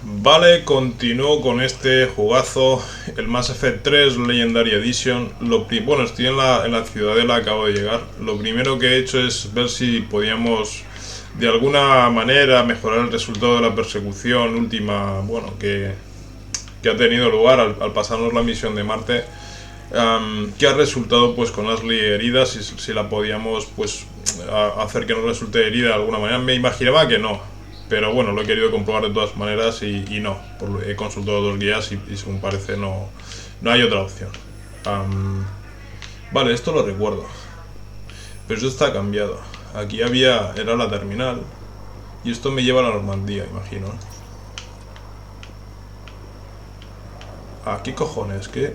Vale, continúo con este jugazo, el Mass Effect 3 Legendary Edition. Bueno, estoy en la ciudadela, acabo de llegar. Lo primero que he hecho es ver si podíamos de alguna manera mejorar el resultado de la persecución última, bueno, que ha tenido lugar al pasarnos la misión de Marte. Que ha resultado pues con Ashley herida, si la podíamos pues hacer que no resulte herida de alguna manera. Me imaginaba que no, pero bueno, lo he querido comprobar de todas maneras y no. He consultado dos guías y según parece no hay otra opción. Vale, esto lo recuerdo, pero esto está cambiado. Aquí era la terminal y esto me lleva a la Normandía, imagino. ¿Qué cojones? ¿Qué?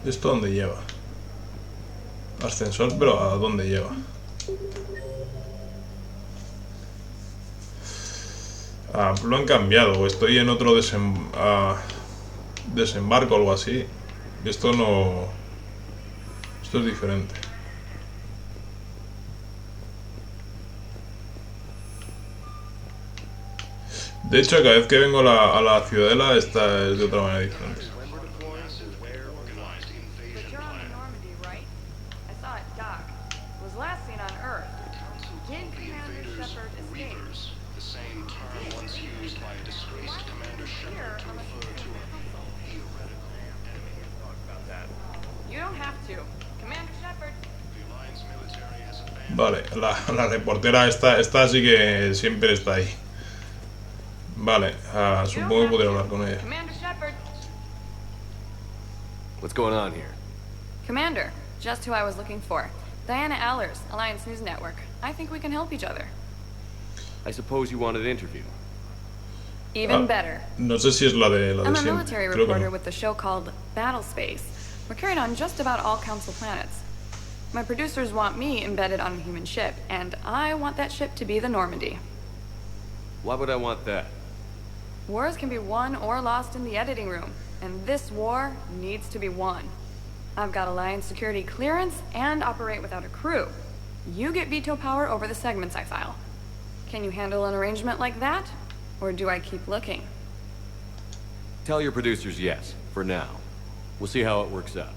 ¿Esto dónde lleva? Ascensor, pero ¿a dónde lleva? Lo han cambiado, estoy en otro desembarco o algo así. Esto es diferente. De hecho, cada vez que vengo a la ciudadela, esta es de otra manera diferente. Vale, la reportera esta sí que siempre está ahí. Vale, supongo que podría hablar con ella. What's going on here? Commander, just who I was looking for. Diana Allers, Alliance News Network. I think we can help each other. I suppose you wanted an interview. Even better. No sé si es la de I'm a siempre. military reporter with the show called Battle Space. We're carried on just about all Council planets. My producers want me embedded on a human ship, and I want that ship to be the Normandy. Why would I want that? Wars can be won or lost in the editing room, and this war needs to be won. I've got Alliance security clearance and operate without a crew. You get veto power over the segments I file. Can you handle an arrangement like that? Or do I keep looking? Tell your producers yes, for now. We'll see how it works out.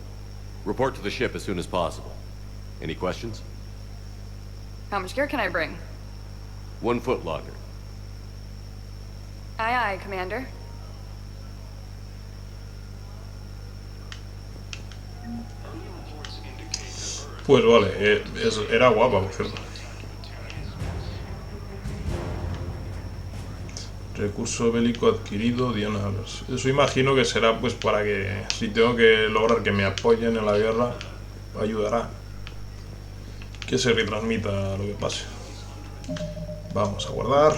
Report to the ship as soon as possible. Any questions? How much gear can I bring? 1 foot locker. Aye, aye, Commander. Pues vale, era guapa, por cierto. Recurso bélico adquirido, Diana Allers. Eso imagino que será pues para que si tengo que lograr que me apoyen en la guerra, ayudará. Que se retransmita lo que pase. Vamos a guardar.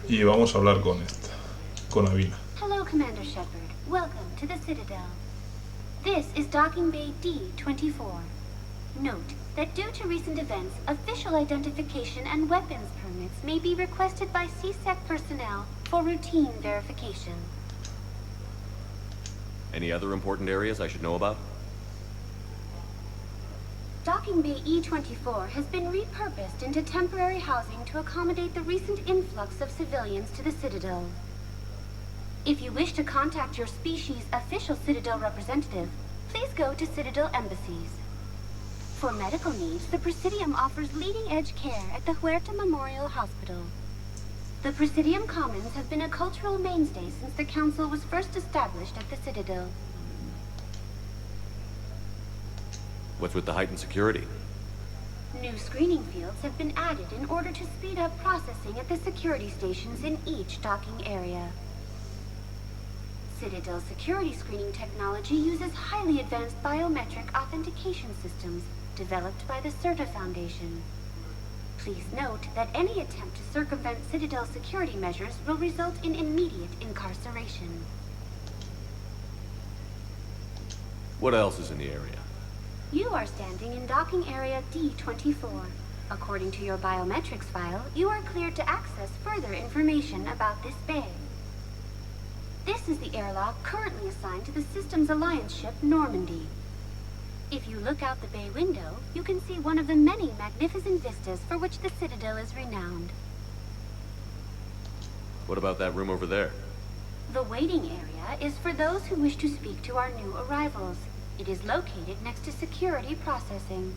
Y vamos a hablar con Avina. Hello, Commander Shepard. Welcome to the Citadel. This is Docking Bay D-24. Note that due to recent events, official identification and weapons permits may be requested by CSEC personnel for routine verification. Any other important areas I should know about? Docking Bay E-24 has been repurposed into temporary housing to accommodate the recent influx of civilians to the Citadel. If you wish to contact your species' official Citadel representative, please go to Citadel embassies. For medical needs, the Presidium offers leading-edge care at the Huerta Memorial Hospital. The Presidium Commons have been a cultural mainstay since the Council was first established at the Citadel. What's with the heightened security? New screening fields have been added in order to speed up processing at the security stations in each docking area. Citadel security screening technology uses highly advanced biometric authentication systems developed by the CERTA Foundation. Please note that any attempt to circumvent Citadel security measures will result in immediate incarceration. What else is in the area? You are standing in docking area D-24. According to your biometrics file, you are cleared to access further information about this bay. This is the airlock currently assigned to the Systems Alliance ship Normandy. If you look out the bay window, you can see one of the many magnificent vistas for which the Citadel is renowned. What about that room over there? The waiting area is for those who wish to speak to our new arrivals. It is located next to security processing.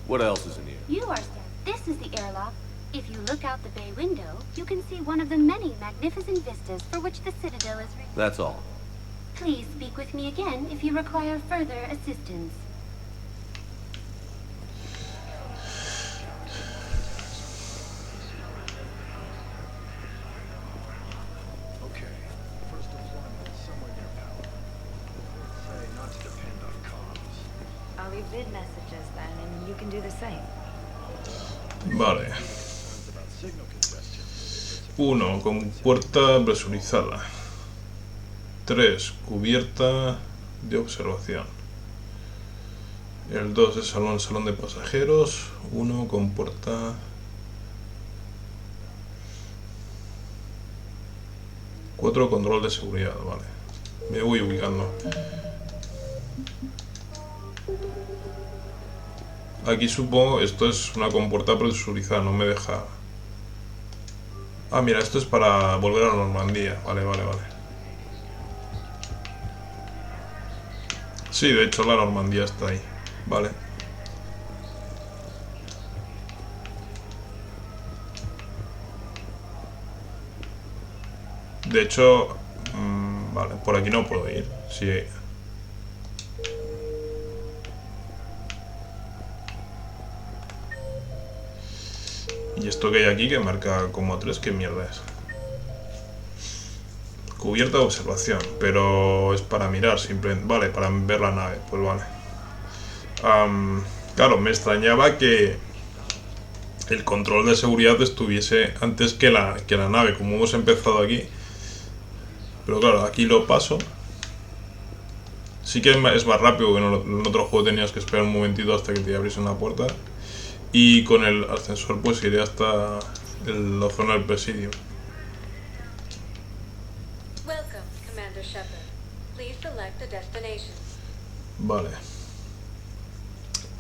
What else is in here? You are sir. This is the airlock. If you look out the bay window, you can see one of the many magnificent vistas for which the Citadel is renowned. That's all. Please speak with me again if you require further assistance. Okay. First deployment is somewhere near power. Say not to depend on comms. I'll leave vid messages then, and you can do the same. Vale. About signal congestion. 1. Compuerta presurizada. 3. Cubierta de observación. El 2 es salón de pasajeros. 1. Compuerta. 4. Control de seguridad. Vale. Me voy ubicando. Aquí supongo, esto es una compuerta presurizada, no me deja... Ah, mira, esto es para volver a Normandía. Vale, vale, vale. Sí, de hecho la Normandía está ahí. Vale. De hecho... vale, por aquí no puedo ir. Sí. Y esto que hay aquí que marca como 3, ¿qué mierda es? Cubierta de observación, pero es para mirar simplemente. Vale, para ver la nave, pues vale. Claro, me extrañaba que el control de seguridad estuviese antes que la nave, como hemos empezado aquí. Pero claro, aquí lo paso. Sí que es más rápido que en otro juego tenías que esperar un momentito hasta que te abriese una puerta. Y con el ascensor pues iré hasta la zona del presidio. Welcome, Commander Shepard. Please select a destination. Vale.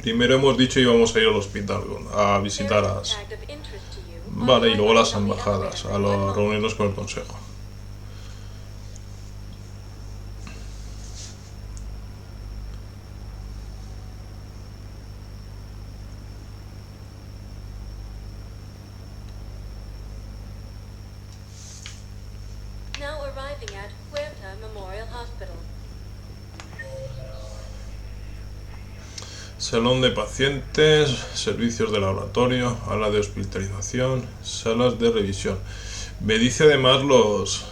Primero hemos dicho íbamos a ir al hospital a visitar a... Vale, y luego las embajadas, a reunirnos con el consejo. Now arriving at Huerta Memorial Hospital. Salón de pacientes, servicios de laboratorio, ala de hospitalización, salas de revisión. Me dice además los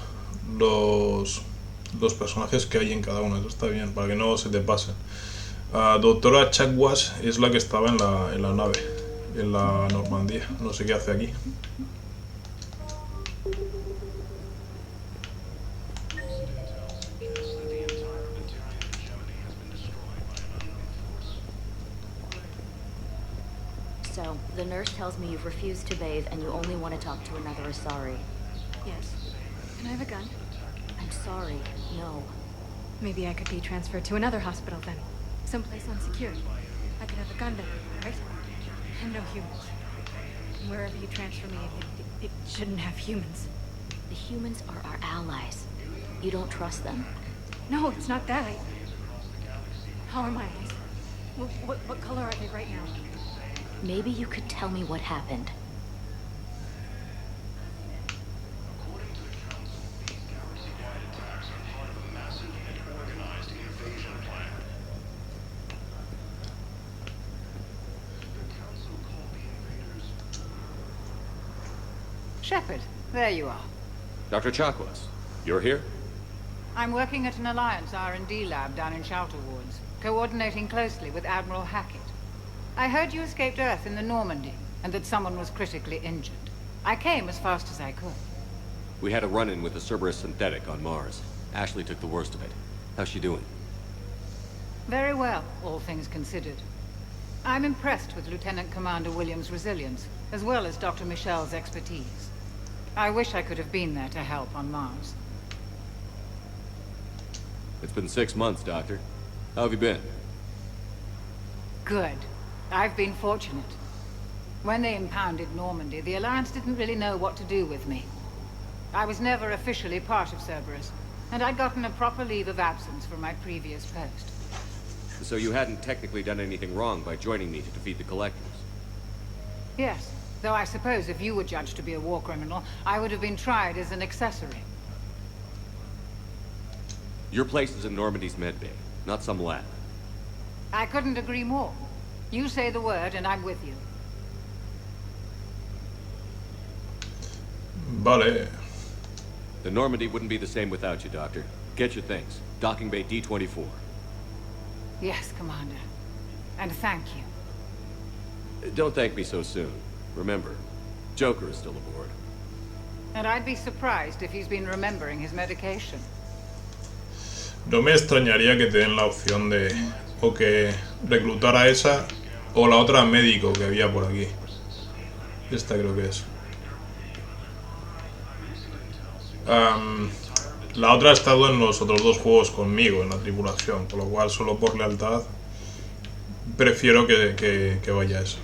personajes que hay en cada uno. Eso está bien, para que no se te pasen. Doctora Chakwas es la que estaba en la nave, en la Normandía. No sé qué hace aquí. So, the nurse tells me you've refused to bathe and you only want to talk to another Asari. Yes. Can I have a gun? I'm sorry, no. Maybe I could be transferred to another hospital then. Someplace unsecured. I could have a gun there, right? And no humans. Wherever you transfer me, it shouldn't have humans. The humans are our allies. You don't trust them? No, it's not that. How are my eyes? What color are they right now? Maybe you could tell me what happened. Shepard, there you are. Dr. Chakwas, you're here? I'm working at an Alliance R&D lab down in Shelter Woods, coordinating closely with Admiral Hackett. I heard you escaped Earth in the Normandy, and that someone was critically injured. I came as fast as I could. We had a run-in with a Cerberus synthetic on Mars. Ashley took the worst of it. How's she doing? Very well, all things considered. I'm impressed with Lieutenant Commander Williams' resilience, as well as Dr. Michel's expertise. I wish I could have been there to help on Mars. It's been 6 months, Doctor. How have you been? Good. I've been fortunate. When they impounded Normandy, the Alliance didn't really know what to do with me. I was never officially part of Cerberus, and I'd gotten a proper leave of absence from my previous post. So you hadn't technically done anything wrong by joining me to defeat the Collectors? Yes, though I suppose if you were judged to be a war criminal, I would have been tried as an accessory. Your place is in Normandy's medbay, not some lab. I couldn't agree more. You say the word and I'm with you. Vale. The Normandy wouldn't be the same without you, Doctor. Get your things. Docking Bay D-24. Yes, Commander. And thank you. Don't thank me so soon. Remember, Joker is still aboard. And I'd be surprised if he's been remembering his medication. No me extrañaría que te den la opción de o que reclutar a esa o la otra médico que había por aquí. Esta creo que es. La otra ha estado en los otros dos juegos conmigo, en la tripulación, con lo cual solo por lealtad prefiero que vaya esa.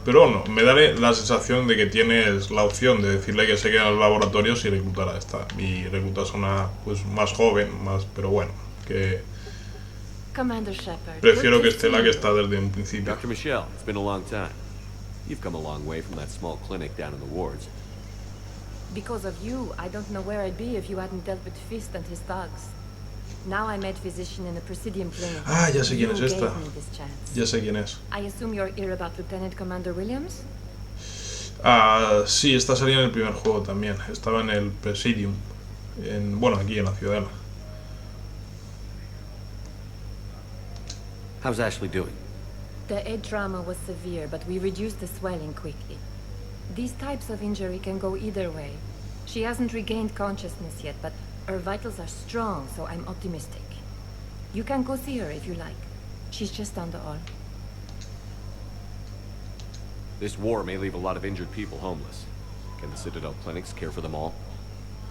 Pero bueno, me da la sensación de que tienes la opción de decirle que se quede en los laboratorios y reclutar a esta. Y reclutas a una pues más joven, pero bueno, que Commander Shepard, prefiero que esté la que está desde un principio. Dr. Michelle, it's been a long time. You've come a long way from that small clinic down in the wards. Because of you, I don't know where I'd be if you hadn't dealt with Fist and his thugs. Now I'm med physician in the Presidium clinic. Ah, ya sé quién es esta. You gave me this chance. Ya sé quién es. I assume you're here about Lieutenant Commander Williams? Sí, esta salía en el primer juego también. Estaba en el Presidium. Bueno, aquí en la Ciudadela. How's Ashley doing? The head trauma was severe, but we reduced the swelling quickly. These types of injury can go either way. She hasn't regained consciousness yet, but her vitals are strong, so I'm optimistic. You can go see her if you like. She's just down the hall. This war may leave a lot of injured people homeless. Can the Citadel clinics care for them all?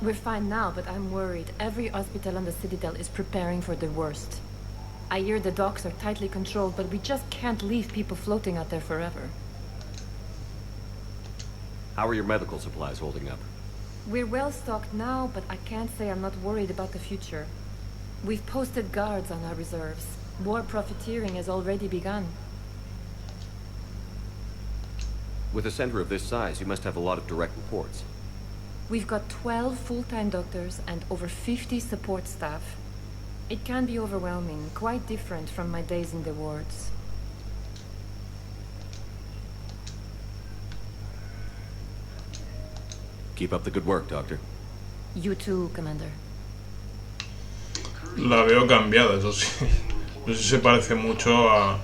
We're fine now, but I'm worried. Every hospital on the Citadel is preparing for the worst. I hear the docks are tightly controlled, but we just can't leave people floating out there forever. How are your medical supplies holding up? We're well stocked now, but I can't say I'm not worried about the future. We've posted guards on our reserves. War profiteering has already begun. With a center of this size, you must have a lot of direct reports. We've got 12 full-time doctors and over 50 support staff. It can be overwhelming, quite different from my days in the wards. Keep up the good work, Doctor. You too, Commander. La veo cambiada, eso sí. No sé si se parece mucho a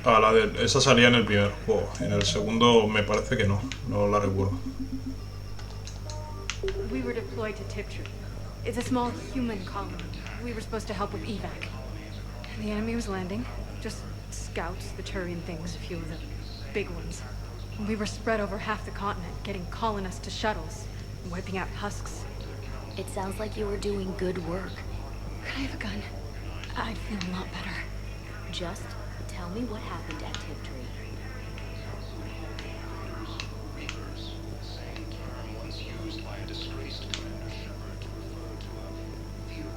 la de... Esa salía en el primer juego. En el segundo me parece que no. No la recuerdo. We were deployed to Tiptree. It's a small human colony. We were supposed to help with evac. The enemy was landing. Just scouts, the Turian things, a few of the big ones. We were spread over half the continent, getting colonists to shuttles, and wiping out husks. It sounds like you were doing good work. Could I have a gun? I'd feel a lot better. Just tell me what happened at Tiptree.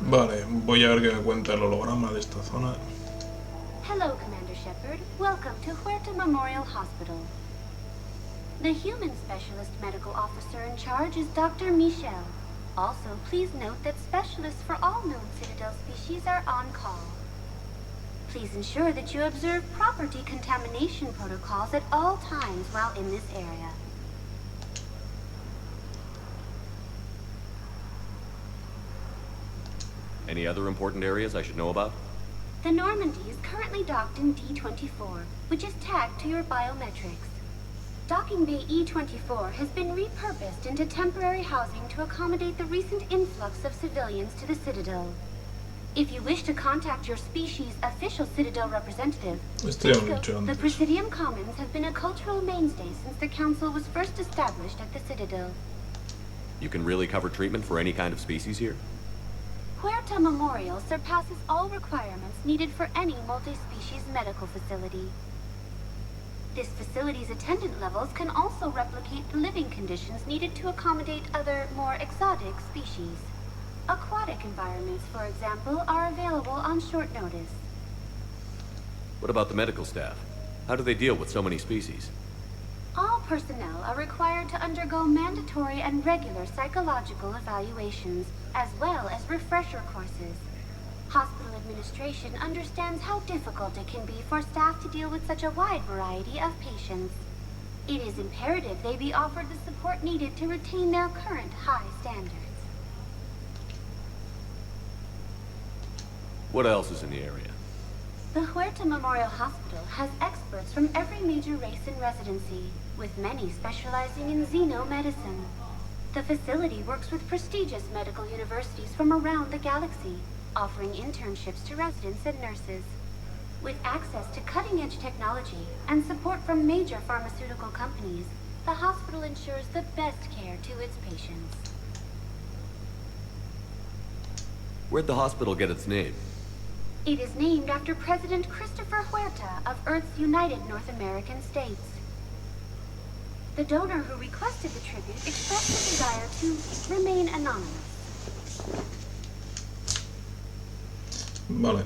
Vale, voy a ver qué me cuenta el holograma de esta zona. Hello, Commander Shepard. Welcome to Huerta Memorial Hospital. The human specialist medical officer in charge is Dr. Michel. Also, please note that specialists for all known Citadel species are on call. Please ensure that you observe proper decontamination protocols at all times while in this area. Any other important areas I should know about? The Normandy is currently docked in D-24, which is tagged to your biometrics. Docking Bay E-24 has been repurposed into temporary housing to accommodate the recent influx of civilians to the Citadel. If you wish to contact your species' official Citadel representative, the Presidium Commons have been a cultural mainstay since the Council was first established at the Citadel. You can really cover treatment for any kind of species here? Huerta Memorial surpasses all requirements needed for any multi-species medical facility. This facility's attendant levels can also replicate the living conditions needed to accommodate other, more exotic species. Aquatic environments, for example, are available on short notice. What about the medical staff? How do they deal with so many species? All personnel are required to undergo mandatory and regular psychological evaluations, as well as refresher courses. Hospital administration understands how difficult it can be for staff to deal with such a wide variety of patients. It is imperative they be offered the support needed to retain their current high standards. What else is in the area? The Huerta Memorial Hospital has experts from every major race in residency, with many specializing in xenomedicine. The facility works with prestigious medical universities from around the galaxy, offering internships to residents and nurses. With access to cutting-edge technology and support from major pharmaceutical companies, the hospital ensures the best care to its patients. Where'd the hospital get its name? It is named after President Christopher Huerta of Earth's United North American States. The donor who requested the tribute expressed a desire to remain anonymous. Vale.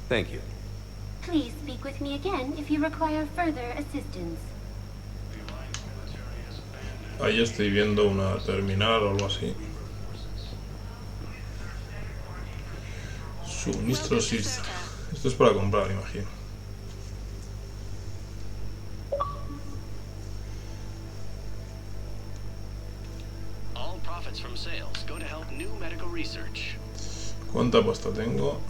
Thank you. Please speak with me again if you require further assistance. Ahí estoy viendo una terminal o algo así. Suministros y... Esto es para comprar, imagino. All profits from sales go to help new medical research. ¿Cuánta pasta tengo?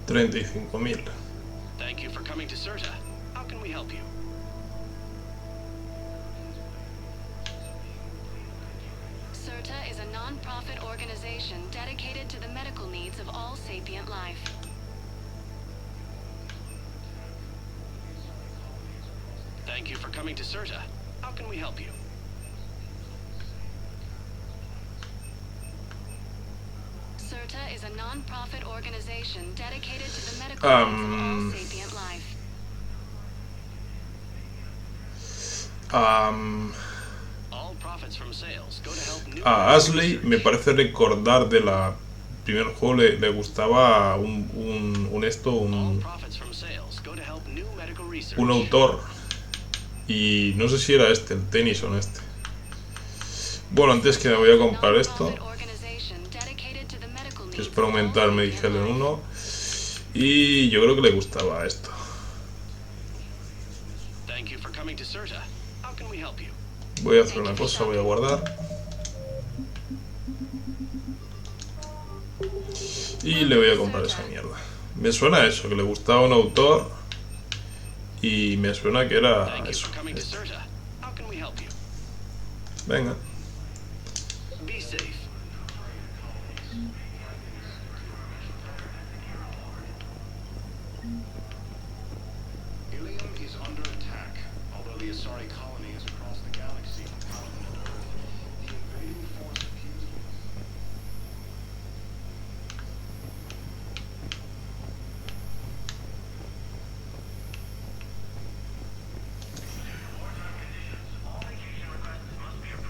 35.000. Thank you for coming to CERTA. How can we help you? CERTA is a non-profit organization dedicated to the medical needs of all sapient life. Thank you for coming to CERTA. How can we help you? CERTA is a non-profit organization dedicated to the medical needs of all sapient life. All profits from sales go to help new A Ashley me parece recordar de la primer juego le gustaba un profits from sales go to help new medical research. un autor y no sé si era este, el Tennyson este. Bueno, antes que me voy a comprar esto, que es para aumentar Medical en 1, y yo creo que le gustaba esto. Thank you for coming to CERTA. How can we help you? Voy a hacer una cosa, voy a guardar. Y le voy a comprar esa mierda. Me suena eso, que le gustaba un autor. Y me suena que era eso. Venga. Be safe. Ilium is under attack. Although the Asari colony is across the galaxy from Paladinx, the invading force appears to us.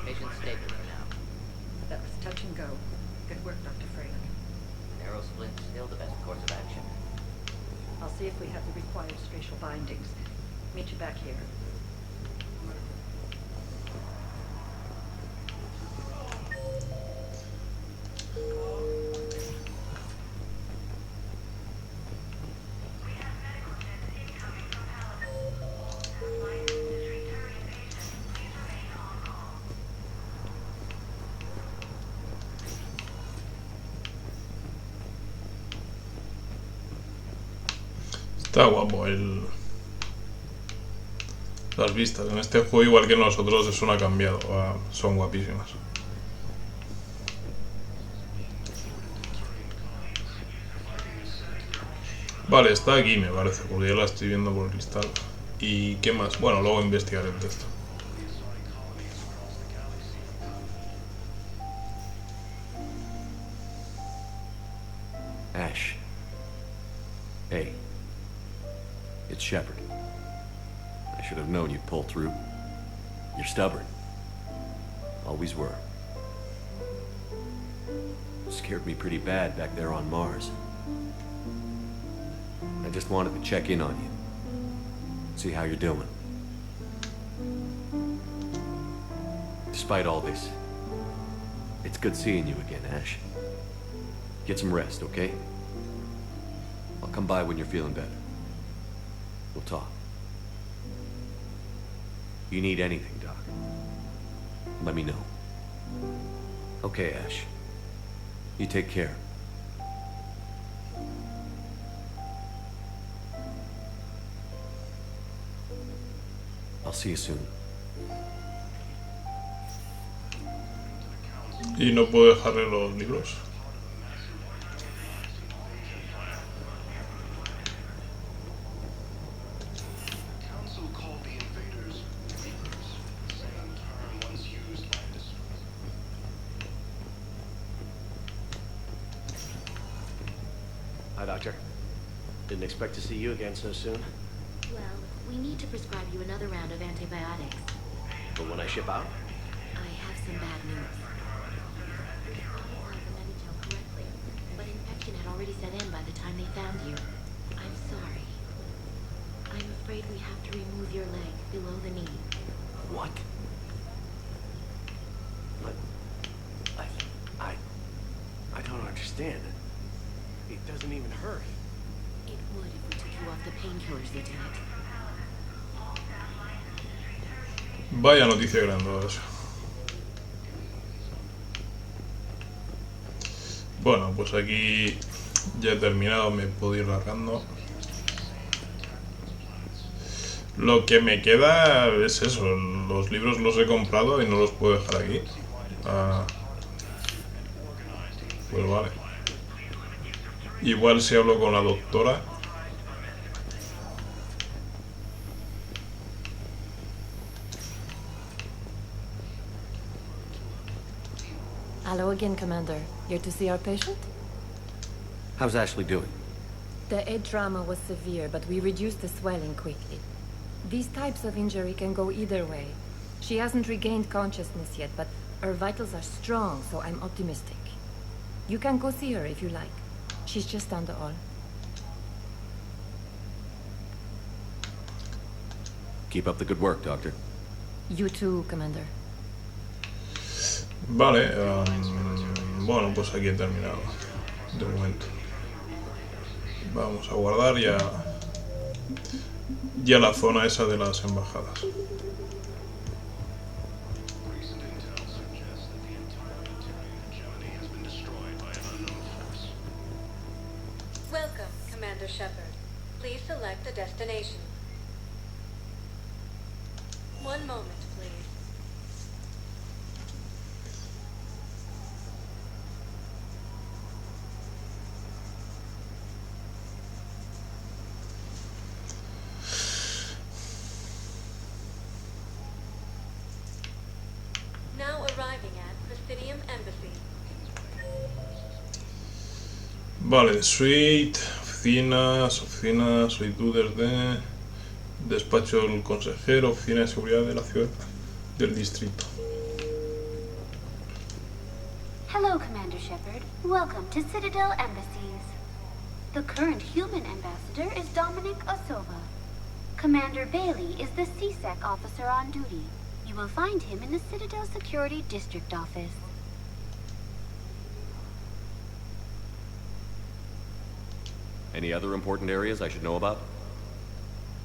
Patient stable for now. That was touch and go. Good work, Dr. Freeland. Narrow splint still the best course of action. I'll see if we have the required spatial bindings. Meet you back here. Está guapo las vistas. En este juego, igual que en los otros, eso no ha cambiado. Son guapísimas. Vale, está aquí me parece, porque ya la estoy viendo por el cristal. ¿Y qué más? Bueno, luego investigaré el texto. Ash. Hey. It's Shepard. I should have known you'd pull through. You're stubborn. Always were. Scared me pretty bad back there on Mars. I just wanted to check in on you. See how you're doing. Despite all this, it's good seeing you again, Ash. Get some rest, okay? I'll come by when you're feeling better. We'll talk. You need anything, Doc, let me know. Okay, Ash. You take care. I'll see you soon. Y no puedo dejarle los libros. Council called the invaders reapers, the same term once used by this. Hi, Doctor. Didn't expect to see you again so soon. Well, we need to prescribe you another round of antibiotics. But when I ship out? I have some bad news. I applied the Meditel correctly, but infection had already set in by the time they found you. I'm sorry. I'm afraid we have to remove your leg below the knee. What? I don't understand. It doesn't even hurt. It would if we took you off the painkillers, Lieutenant. Vaya noticia grande eso. Bueno, pues aquí ya he terminado, me puedo ir largando. Lo que me queda es eso, los libros los he comprado y no los puedo dejar aquí. Pues vale. Igual si hablo con la doctora. Hello again, Commander. Here to see our patient? How's Ashley doing? The head trauma was severe, but we reduced the swelling quickly. These types of injury can go either way. She hasn't regained consciousness yet, but her vitals are strong, so I'm optimistic. You can go see her if you like. She's just down the hall. Keep up the good work, Doctor. You too, Commander. Vale, bueno, pues aquí he terminado de momento. Vamos a guardar ya la zona esa de las embajadas. Recent intel suggests that the entire interior hegemony has been destroyed by an unknown force. Welcome, Commander Shepard. Please select a destination. One moment, please. Now arriving at Presidium Embassy. Vale, suite, oficinas, solicitudes de despacho del consejero, oficina de seguridad de la ciudad, del distrito. Hello, Commander Shepard. Welcome to Citadel Embassies. The current human ambassador is Dominic Osova. Commander Bailey is the CSEC officer on duty. You will find him in the Citadel Security District Office. Any other important areas I should know about?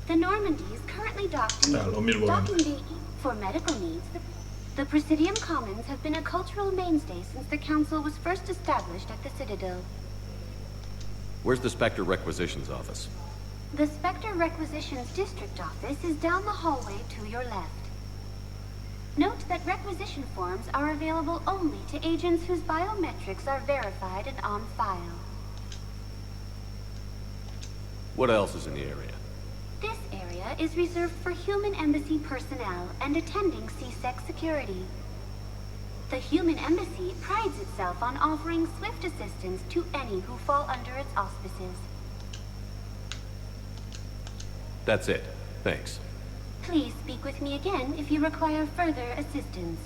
The Normandy is currently docked in Lo mismo docking antes. bay for medical needs. The Presidium Commons have been a cultural mainstay since the Council was first established at the Citadel. Where's the Spectre Requisitions office? The Spectre Requisitions District Office is down the hallway to your left. Note that requisition forms are available only to agents whose biometrics are verified and on file. What else is in the area? This area is reserved for human embassy personnel and attending CSEC security. The human embassy prides itself on offering swift assistance to any who fall under its auspices. That's it. Thanks. Please speak with me again if you require further assistance.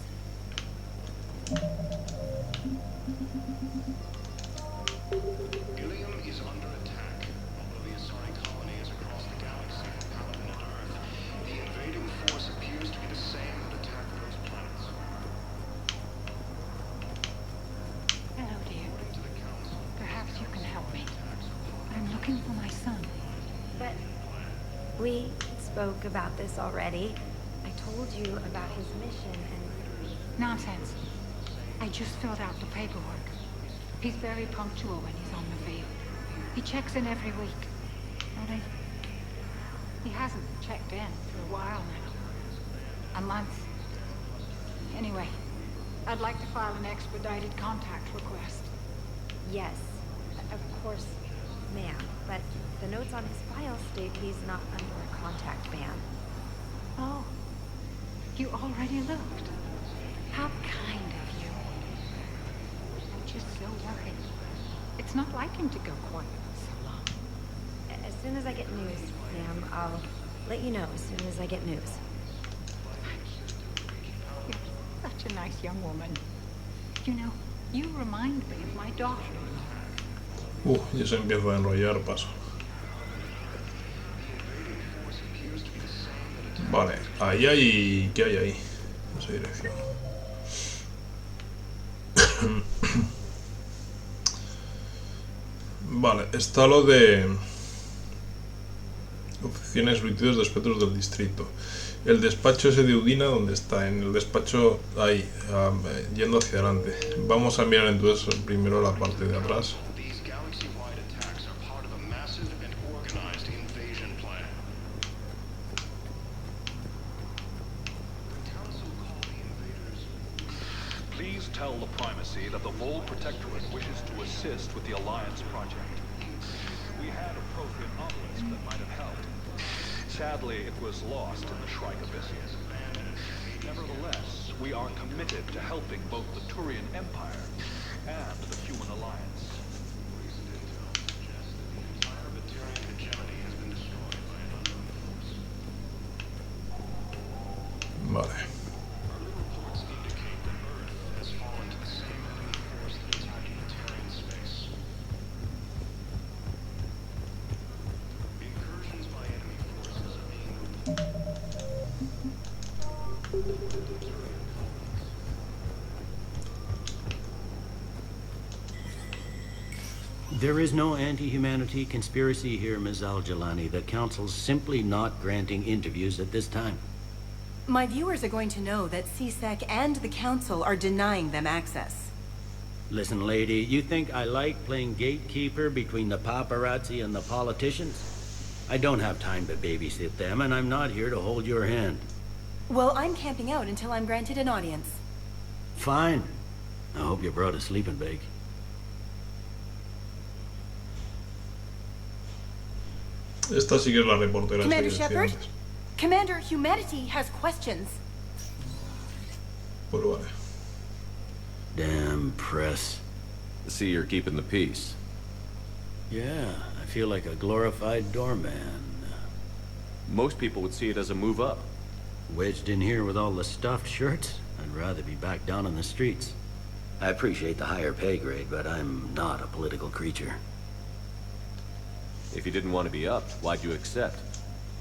Ilium is under attack. Although the Asari colony is across the galaxy from Paladin and Earth, the invading force appears to be the same that attacked those planets. Hello, dear. Perhaps you can help me. I'm looking for my son. But we spoke about this already. I told you about his mission and... Nonsense. I just filled out the paperwork. He's very punctual when he's on the field. He checks in every week. Only, he hasn't checked in for a while now. A month. Anyway, I'd like to file an expedited contact request. Yes, of course, ma'am. But the notes on his file state he's not under a contact ban. Oh, you already looked. How kind of you. I'm just so worried. It's not like him to go quiet for so long. As soon as I get news, ma'am, I'll let you know as soon as I get news. You're such a nice young woman. You know, you remind me of my daughter. Ya se empieza a enrollar, paso. Vale, ahí hay... ¿Qué hay ahí? En esa dirección. Vale, está lo de... Oficinas solicitudes de espectros del distrito. El despacho ese de Udina, ¿dónde está? En el despacho ahí, yendo hacia adelante. Vamos a mirar entonces primero la parte de atrás. Tell the Primacy that the Vol Protectorate wishes to assist with the Alliance project. We had a Prothean obelisk that might have helped. Sadly, it was lost in the Shrike Abyss. Nevertheless, we are committed to helping both the Turian Empire and the Human Alliance. Vale. There is no anti-humanity conspiracy here, Ms. Al-Jalani. The Council's simply not granting interviews at this time. My viewers are going to know that CSEC and the Council are denying them access. Listen, lady, you think I like playing gatekeeper between the paparazzi and the politicians? I don't have time to babysit them, and I'm not here to hold your hand. Well, I'm camping out until I'm granted an audience. Fine. I hope you brought a sleeping bag. Esta sí que es la reportera. Commander Shepard? Commander, Humanity has questions. Pues vale. Damn press. See, you're keeping the peace. Yeah, I feel like a glorified doorman. Most people would see it as a move up. Wedged in here with all the stuffed shirts, I'd rather be back down on the streets. I appreciate the higher pay grade, but I'm not a political creature. If you didn't want to be up, why'd you accept?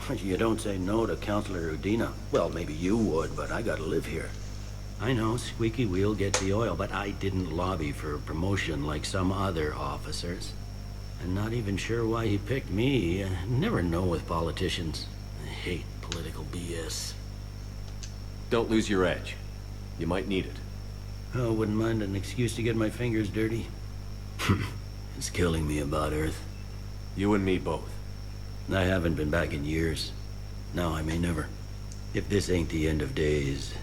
You don't say no to Councilor Udina. Well, maybe you would, but I gotta live here. I know, squeaky wheel gets the oil, but I didn't lobby for a promotion like some other officers. I'm not even sure why he picked me. I never know with politicians. I hate political BS. Don't lose your edge. You might need it. Oh, wouldn't mind an excuse to get my fingers dirty. It's killing me about Earth. You and me both. I haven't been back in years. Now I may never. If this ain't the end of days,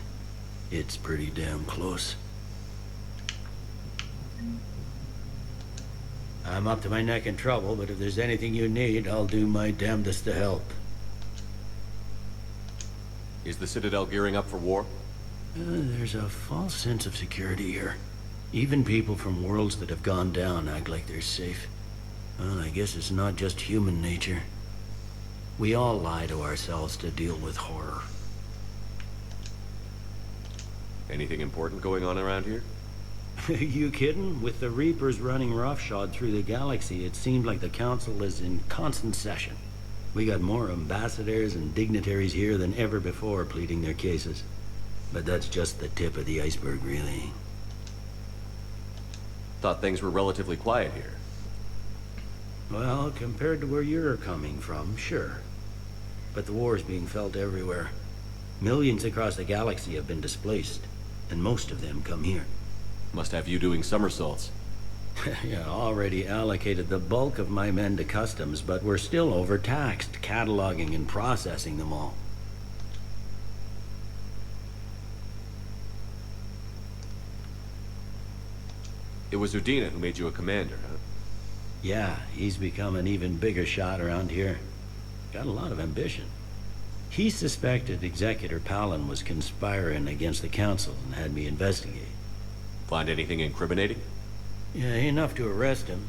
it's pretty damn close. I'm up to my neck in trouble, but if there's anything you need, I'll do my damnedest to help. Is the Citadel gearing up for war? There's a false sense of security here. Even people from worlds that have gone down act like they're safe. Well, I guess it's not just human nature. We all lie to ourselves to deal with horror. Anything important going on around here? You kidding? With the Reapers running roughshod through the galaxy, it seemed like the Council is in constant session. We got more ambassadors and dignitaries here than ever before pleading their cases. But that's just the tip of the iceberg, really. Thought things were relatively quiet here. Well, compared to where you're coming from, sure. But the war's being felt everywhere. Millions across the galaxy have been displaced, and most of them come here. Must have you doing somersaults. Yeah, already allocated the bulk of my men to customs, but we're still overtaxed, cataloging and processing them all. It was Udina who made you a commander, huh? Yeah, he's become an even bigger shot around here. Got a lot of ambition. He suspected Executor Palin was conspiring against the Council and had me investigate. Find anything incriminating? Yeah, enough to arrest him.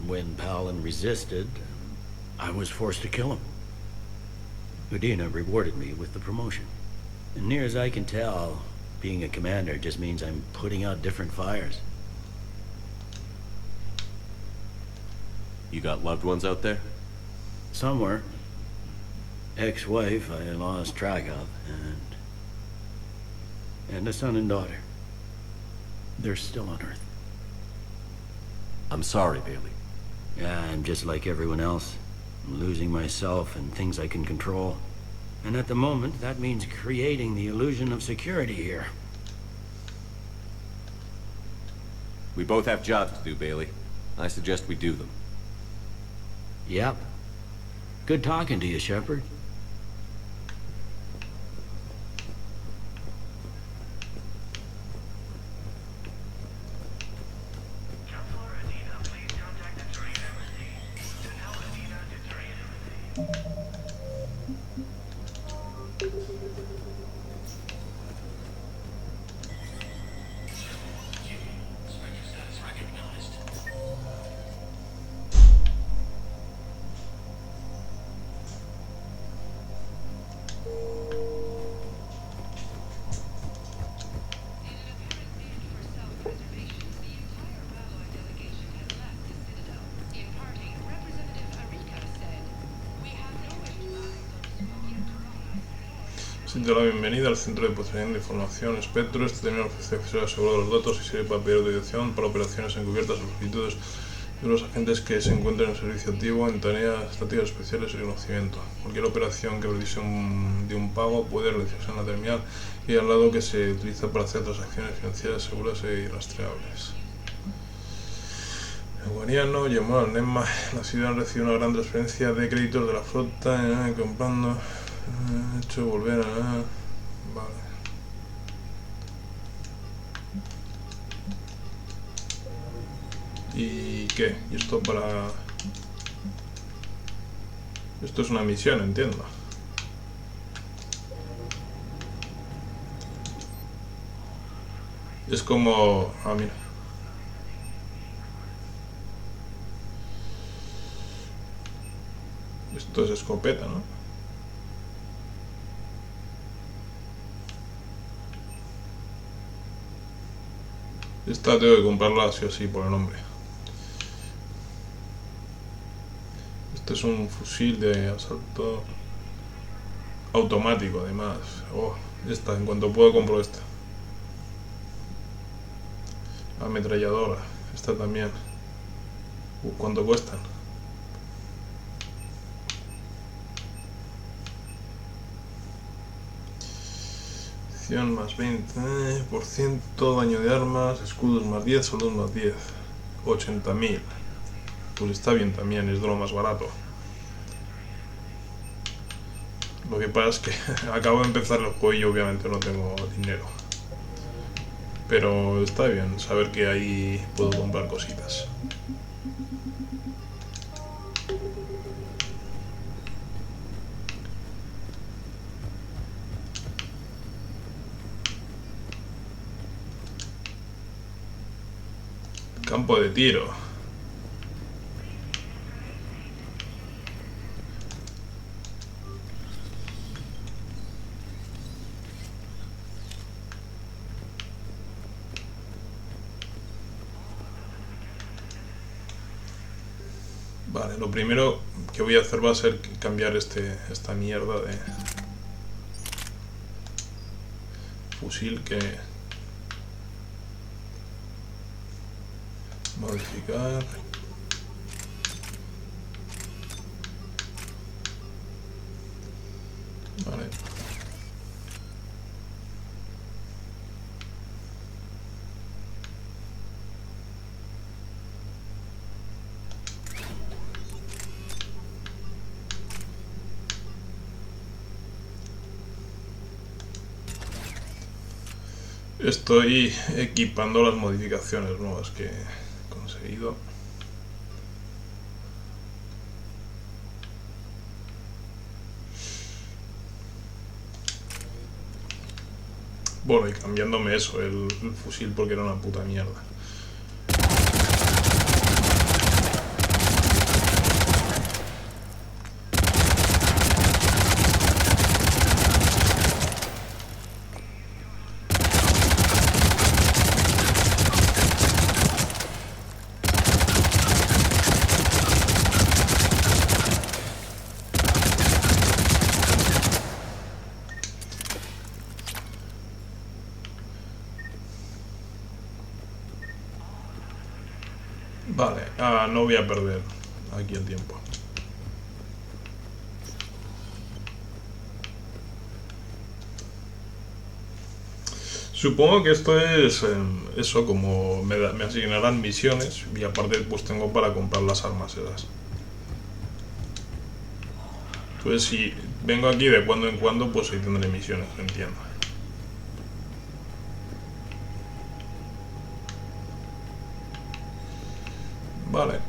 When Palin resisted, I was forced to kill him. Udina rewarded me with the promotion. And near as I can tell, being a commander just means I'm putting out different fires. You got loved ones out there? Somewhere. Ex-wife I lost track of, and a son and daughter. They're still on Earth. I'm sorry, Bailey. Yeah, I'm just like everyone else. I'm losing myself and things I can control. And at the moment, that means creating the illusion of security here. We both have jobs to do, Bailey. I suggest we do them. Yep. Good talking to you, Shepard. Siente la bienvenida al Centro de Procesamiento de Información Espectro. Este terminal ofrece acceso asegurado a los datos y sirve para pedir autorización para operaciones encubiertas o solicitudes de los agentes que se encuentren en servicio activo en tareas tácticas especiales y reconocimiento. Cualquier operación que precise de un pago puede realizarse en la terminal y al lado que se utiliza para hacer transacciones financieras seguras y rastreables. El guariano llamó al NEMA. La ciudad recibe una gran transferencia de créditos de la flota, comprando... hecho volver a... Vale. ¿Y qué? ¿Y esto para...? Esto es una misión, entiendo. Es como... Ah, mira. Esto es escopeta, ¿no? Esta tengo que comprarla sí o sí por el nombre. Este es un fusil de asalto automático, además. Oh, esta, en cuanto puedo compro esta. Ametralladora, esta también. ¿Cuánto cuestan? Más 20%, daño de armas, escudos más 10, soldados más 10, 80.000. Pues está bien también, es de lo más barato. Lo que pasa es que acabo de empezar el juego y obviamente no tengo dinero. Pero está bien saber que ahí puedo comprar cositas. Campo de tiro. Vale, lo primero que voy a hacer va a ser cambiar esta mierda de fusil que... Modificar... Vale. Estoy equipando las modificaciones nuevas que he conseguido. Bueno, y cambiándome eso, el fusil, porque era una puta mierda. Vale, no voy a perder aquí el tiempo. Supongo que esto es eso, como me asignarán misiones y aparte pues tengo para comprar las armas esas. Pues si vengo aquí de cuando en cuando, pues ahí tendré misiones, entiendo. Vale.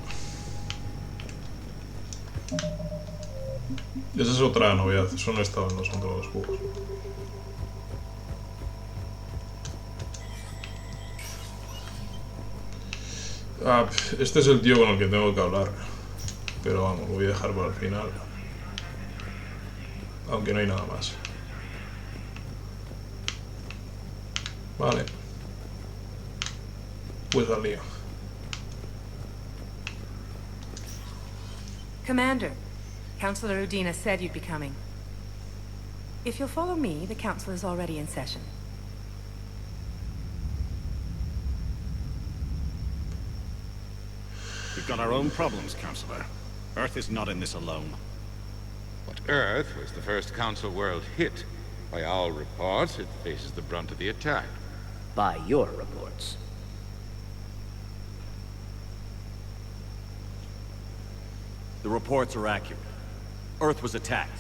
Esa es otra novedad, eso no estaba en los otros juegos. Este es el tío con el que tengo que hablar. Pero vamos, lo voy a dejar para el final. Aunque no hay nada más. Vale. Pues al lío. Commander, Councillor Udina said you'd be coming. If you'll follow me, the council is already in session. We've got our own problems, Councillor. Earth is not in this alone. But Earth was the first Council world hit. By all reports, it faces the brunt of the attack. By your reports. The reports are accurate. Earth was attacked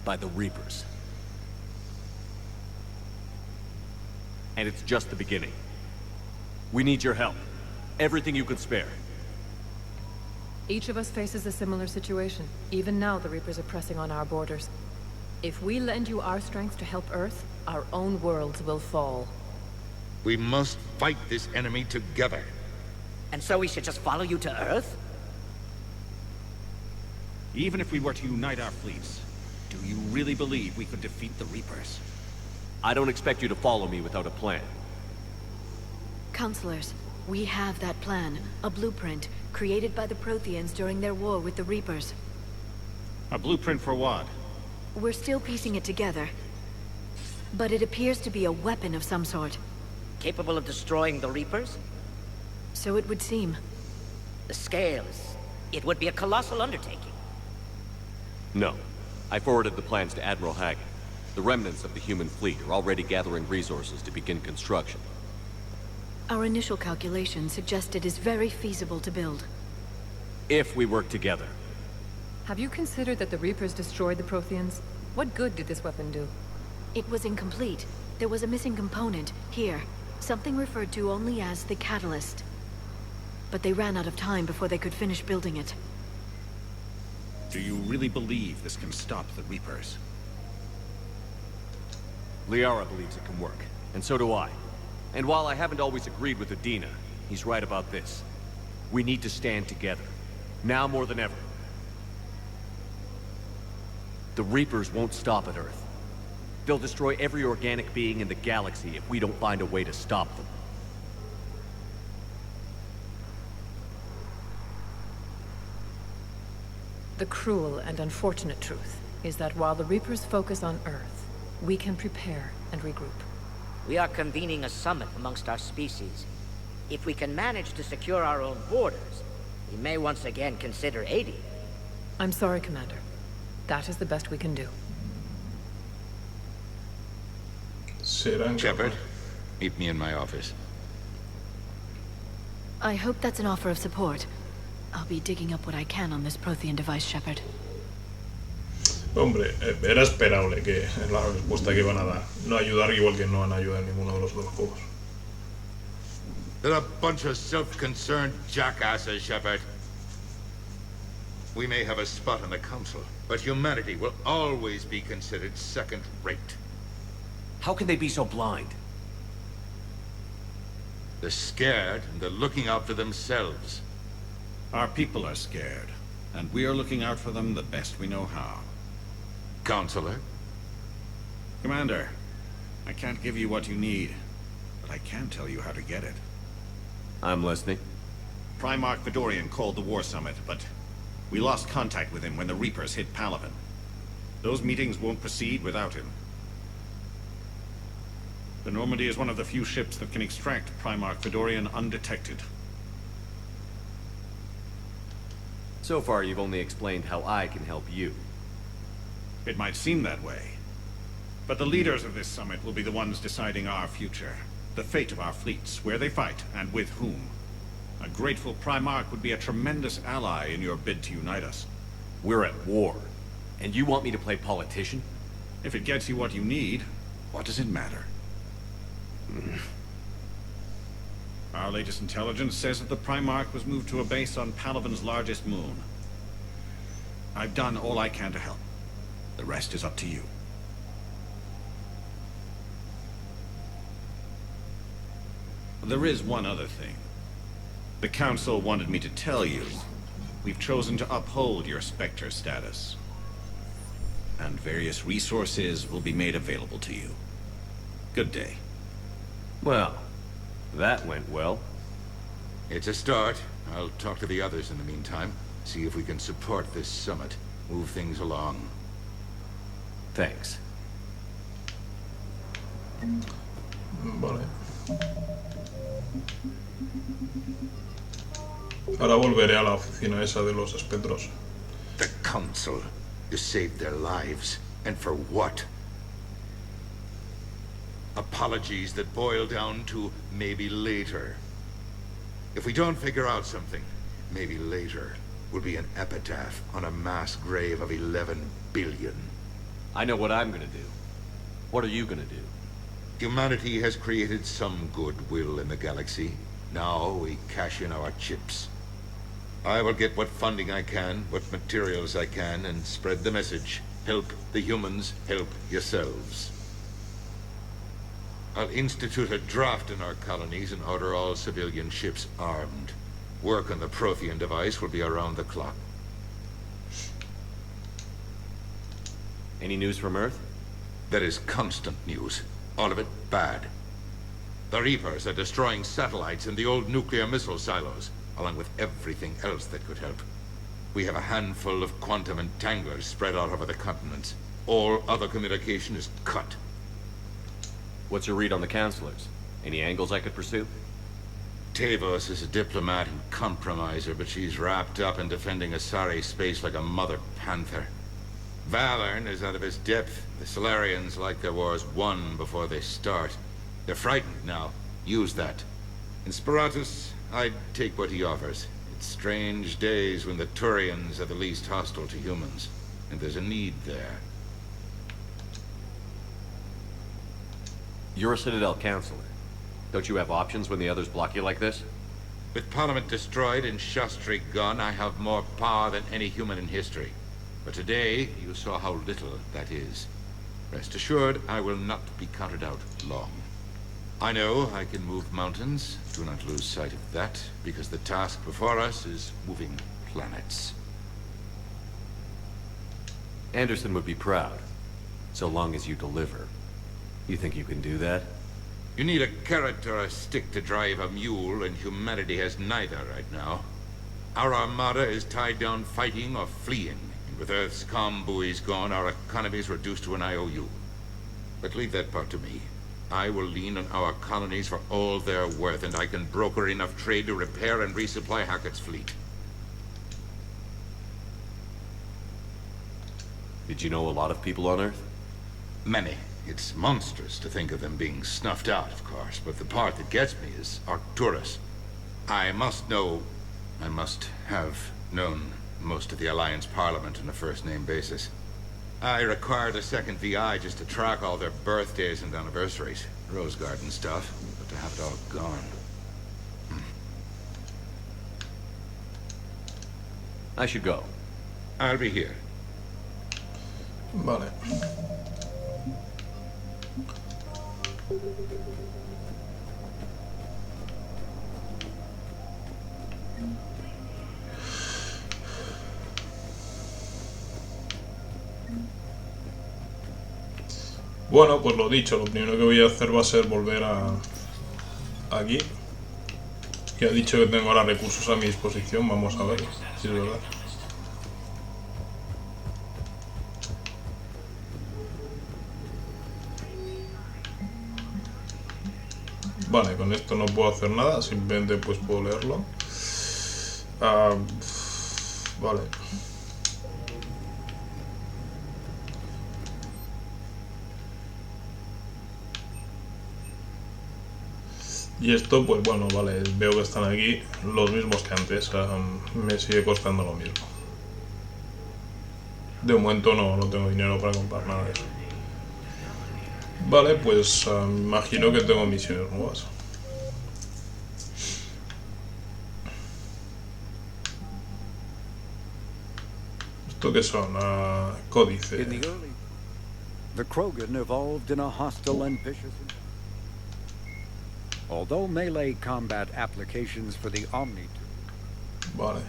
by the Reapers. And it's just the beginning. We need your help. Everything you can spare. Each of us faces a similar situation. Even now, the Reapers are pressing on our borders. If we lend you our strength to help Earth, our own worlds will fall. We must fight this enemy together. And so we should just follow you to Earth? Even if we were to unite our fleets, do you really believe we could defeat the Reapers? I don't expect you to follow me without a plan. Counselors, we have that plan. A blueprint, created by the Protheans during their war with the Reapers. A blueprint for what? We're still piecing it together. But it appears to be a weapon of some sort. Capable of destroying the Reapers? So it would seem. The scales. It would be a colossal undertaking. No. I forwarded the plans to Admiral Hagen. The remnants of the human fleet are already gathering resources to begin construction. Our initial calculations suggest it is very feasible to build. If we work together. Have you considered that the Reapers destroyed the Protheans? What good did this weapon do? It was incomplete. There was a missing component, here. Something referred to only as the catalyst. But they ran out of time before they could finish building it. Do you really believe this can stop the Reapers? Liara believes it can work, and so do I. And while I haven't always agreed with Udina, he's right about this. We need to stand together. Now more than ever. The Reapers won't stop at Earth. They'll destroy every organic being in the galaxy if we don't find a way to stop them. The cruel and unfortunate truth is that while the Reapers focus on Earth, we can prepare and regroup. We are convening a summit amongst our species. If we can manage to secure our own borders, we may once again consider aiding. I'm sorry, Commander. That is the best we can do. Shepard, meet me in my office. I hope that's an offer of support. I'll be digging up what I can on this Prothean device, Shepard. Hombre, era esperable que la respuesta que iban a dar. No ayudar igual que no han ayudado en ninguno de los dos juegos. They're a bunch of self-concerned jackasses, Shepard. We may have a spot on the council, but humanity will always be considered second-rate. How can they be so blind? They're scared, and they're looking out for themselves. Our people are scared, and we are looking out for them the best we know how. Counselor? Commander, I can't give you what you need, but I can tell you how to get it. I'm listening. Primarch Fedorian called the War Summit, but we lost contact with him when the Reapers hit Palaven. Those meetings won't proceed without him. The Normandy is one of the few ships that can extract Primarch Fedorian undetected. So far, you've only explained how I can help you. It might seem that way. But the leaders of this summit will be the ones deciding our future. The fate of our fleets, where they fight, and with whom. A grateful Primarch would be a tremendous ally in your bid to unite us. We're at war. And you want me to play politician? If it gets you what you need, what does it matter? Our latest intelligence says that the Primarch was moved to a base on Palaven's largest moon. I've done all I can to help. The rest is up to you. There is one other thing. The Council wanted me to tell you. We've chosen to uphold your Spectre status. And various resources will be made available to you. Good day. Well, that went well. It's a start. I'll talk to the others in the meantime. See if we can support this summit. Move things along. Thanks. Vale. Ahora volveré a la oficina esa de los espectros. The Council. You saved their lives. And for what? Apologies that boil down to maybe later. If we don't figure out something, maybe later will be an epitaph on a mass grave of 11 billion. I know what I'm gonna do. What are you gonna do? Humanity has created some goodwill in the galaxy. Now we cash in our chips. I will get what funding I can, what materials I can, and spread the message. Help the humans, help yourselves. I'll institute a draft in our colonies and order all civilian ships armed. Work on the Prothean device will be around the clock. Any news from Earth? There is constant news. All of it bad. The Reapers are destroying satellites and the old nuclear missile silos, along with everything else that could help. We have a handful of quantum entanglers spread out over the continents. All other communication is cut. What's your read on the counselors? Any angles I could pursue? Tavos is a diplomat and compromiser, but she's wrapped up in defending Asari space like a mother panther. Valern is out of his depth. The Solarians like their wars won before they start. They're frightened now. Use that. In Sparatus, I'd take what he offers. It's strange days when the Turians are the least hostile to humans. And there's a need there. You're a Citadel counselor. Don't you have options when the others block you like this? With Parliament destroyed and Shastri gone, I have more power than any human in history. But today, you saw how little that is. Rest assured, I will not be counted out long. I know I can move mountains. Do not lose sight of that, because the task before us is moving planets. Anderson would be proud, so long as you deliver. You think you can do that? You need a carrot or a stick to drive a mule, and humanity has neither right now. Our armada is tied down fighting or fleeing. With Earth's comm buoys gone, our economy is reduced to an IOU. But leave that part to me. I will lean on our colonies for all they're worth, and I can broker enough trade to repair and resupply Hackett's fleet. Did you know a lot of people on Earth? Many. It's monstrous to think of them being snuffed out, of course, but the part that gets me is Arcturus. I must have known most of the Alliance Parliament on a first-name basis. I required a second VI just to track all their birthdays and anniversaries. Rose Garden stuff, but to have it all gone. I should go. I'll be here. Vale. Bueno, pues lo dicho, lo primero que voy a hacer va a ser volver a aquí. Que ha dicho que tengo ahora recursos a mi disposición, vamos a ver si es verdad. Vale, con esto no puedo hacer nada, simplemente pues puedo leerlo. Vale. Y esto, pues bueno, vale, veo que están aquí los mismos que antes, me sigue costando lo mismo. De momento no tengo dinero para comprar nada de eso. Vale, pues imagino que tengo misiones nuevas. ¿Esto qué son? Códice. The Krogan evolved in a hostile and vicious. Although melee combat applications for the Omni. Vale.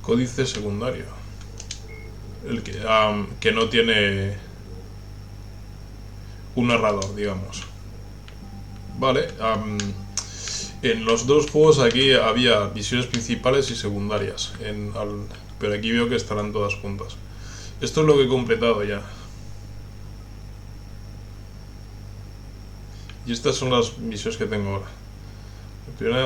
Códice secundario. El que no tiene un narrador, digamos. Vale. En los dos juegos aquí había misiones principales y secundarias. Pero aquí veo que estarán todas juntas. Esto es lo que he completado ya. Y estas son las misiones que tengo ahora.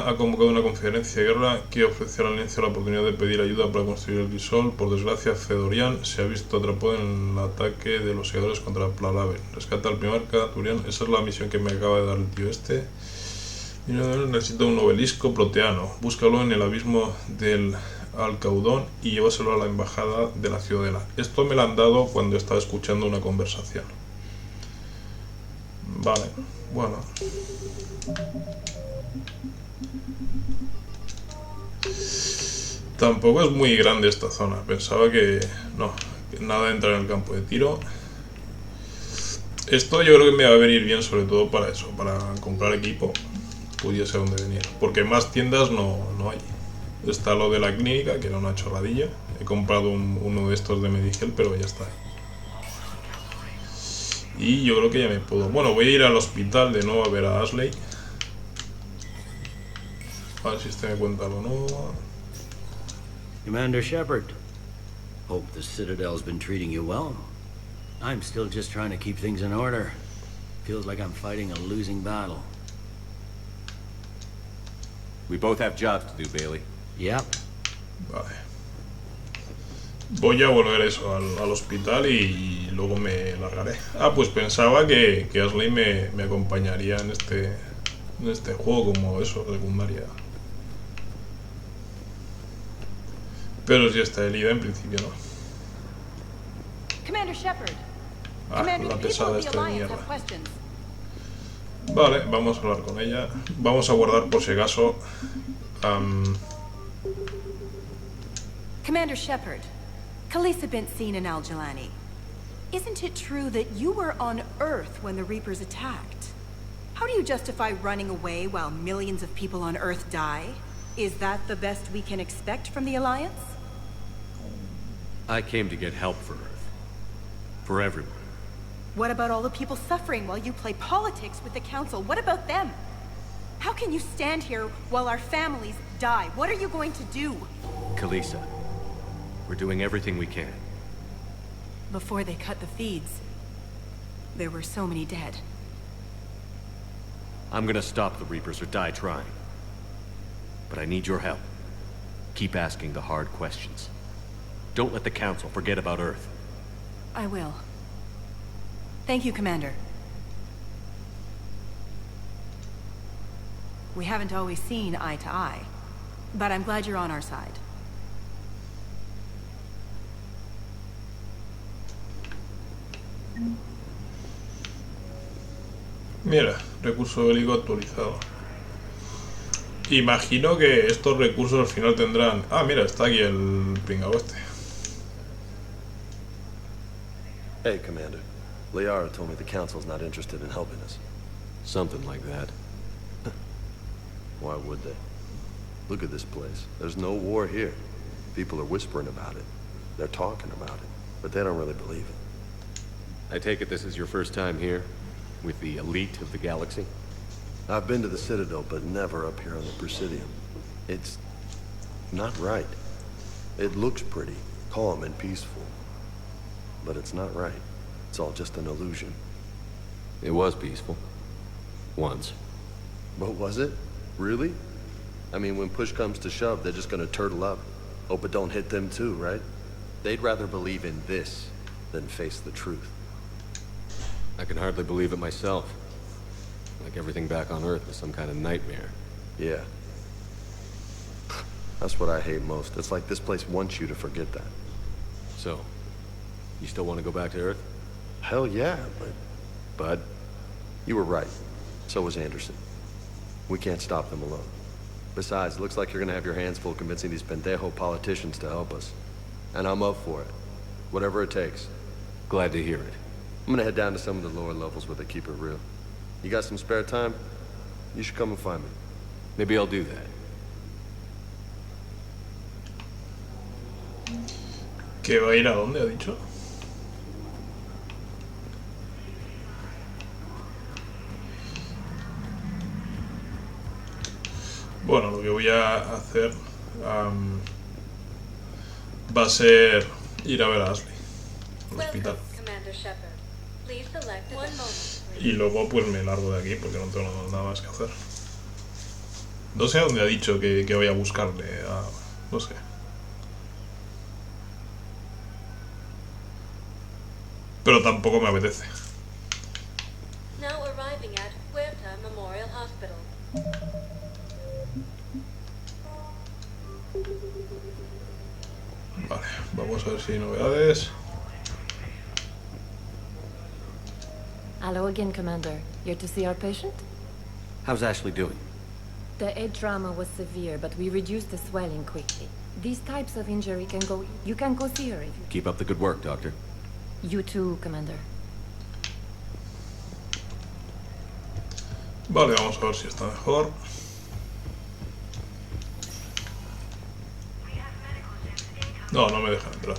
Ha convocado una conferencia de guerra que ofrece a la Alianza la oportunidad de pedir ayuda para construir el Grisol. Por desgracia, Fedorian se ha visto atrapado en el ataque de los segadores contra Paladinx. Rescata al primarca Turian. Esa es la misión que me acaba de dar el tío este. Necesito un obelisco proteano. Búscalo en el abismo del Alcaudón y llévaselo a la embajada de la Ciudadela. Esto me lo han dado cuando estaba escuchando una conversación. Vale, bueno. Tampoco es muy grande esta zona. Pensaba que no, que nada entra en el campo de tiro. Esto yo creo que me va a venir bien, sobre todo para eso, para comprar equipo. Pudiese dónde venir, porque más tiendas no hay. Está lo de la clínica, que era una chorradilla. He comprado uno de estos de Medigel, pero ya está. Y yo creo que ya me puedo. Bueno, voy a ir al hospital de nuevo a ver a Ashley. A ver si este me cuenta algo nuevo. Commander Shepard, hope the Citadel's been treating you well. I'm still just trying to keep things in order. Feels like I'm fighting a losing battle. We both have jobs to do, Bailey. Yep. Vale. Voy a volver eso al hospital y luego me largaré. Pues pensaba que Ashley me acompañaría en este juego como eso, secundaria. Pero si está Elida, en principio no. Commander Shepard. La pesada esta de mierda. Vale, vamos a hablar con ella. Vamos a guardar por si acaso. Commander Shepard, Khaleesa bint seen in Al-Jalani. Isn't it true that you were on Earth when the Reapers attacked? How do you justify running away while millions of people on Earth die? Is that the best we can expect from the Alliance? I came to get help for Earth. For everyone. What about all the people suffering while you play politics with the Council? What about them? How can you stand here while our families die. What are you going to do? Kalisa, we're doing everything we can. Before they cut the feeds, there were so many dead. I'm gonna stop the Reapers or die trying. But I need your help. Keep asking the hard questions. Don't let the Council forget about Earth. I will. Thank you, Commander. We haven't always seen eye to eye, but I'm glad you're on our side. Mira, recurso bélico actualizado. Imagino que estos recursos al final tendrán... Ah, mira, está aquí el pringao este. Hey, Commander. Liara told me the Council's not interested in helping us. Something like that. Why would they? Look at this place. There's no war here. People are whispering about it. They're talking about it, but they don't really believe it. I take it this is your first time here? With the elite of the galaxy? I've been to the Citadel, but never up here on the Presidium. It's not right. It looks pretty, calm and peaceful. But it's not right. It's all just an illusion. It was peaceful. Once. But was it? Really? I mean, when push comes to shove, they're just gonna turtle up. Hope it don't hit them too, right? They'd rather believe in this than face the truth. I can hardly believe it myself. Like everything back on Earth was some kind of nightmare. Yeah. That's what I hate most. It's like this place wants you to forget that. So, you still want to go back to Earth? Hell yeah, but... Bud, you were right. So was Anderson. We can't stop them alone. Besides, it looks like you're gonna have your hands full convincing these pendejo politicians to help us. And I'm up for it. Whatever it takes. Glad to hear it. I'm gonna head down to some of the lower levels where they keep it real. You got some spare time? You should come and find me. Maybe I'll do that. ¿Que va a ir a dónde, ha dicho? Bueno, lo que voy a hacer va a ser ir a ver a Ashley al hospital. Y luego pues me largo de aquí porque no tengo nada más que hacer. No sé a dónde ha dicho que voy a buscarle a... no sé. Pero tampoco me apetece. Now arriving at Huerta Memorial Hospital. Vale, vamos a ver si hay novedades. Hello again, Commander. Here to see our patient? How's Ashley doing? The head trauma was severe, but we reduced the swelling quickly. These types of injury can go... You can go see her if you... Keep up the good work, Doctor. You too, Commander. Vale, vamos a ver si está mejor. No, no me dejan entrar.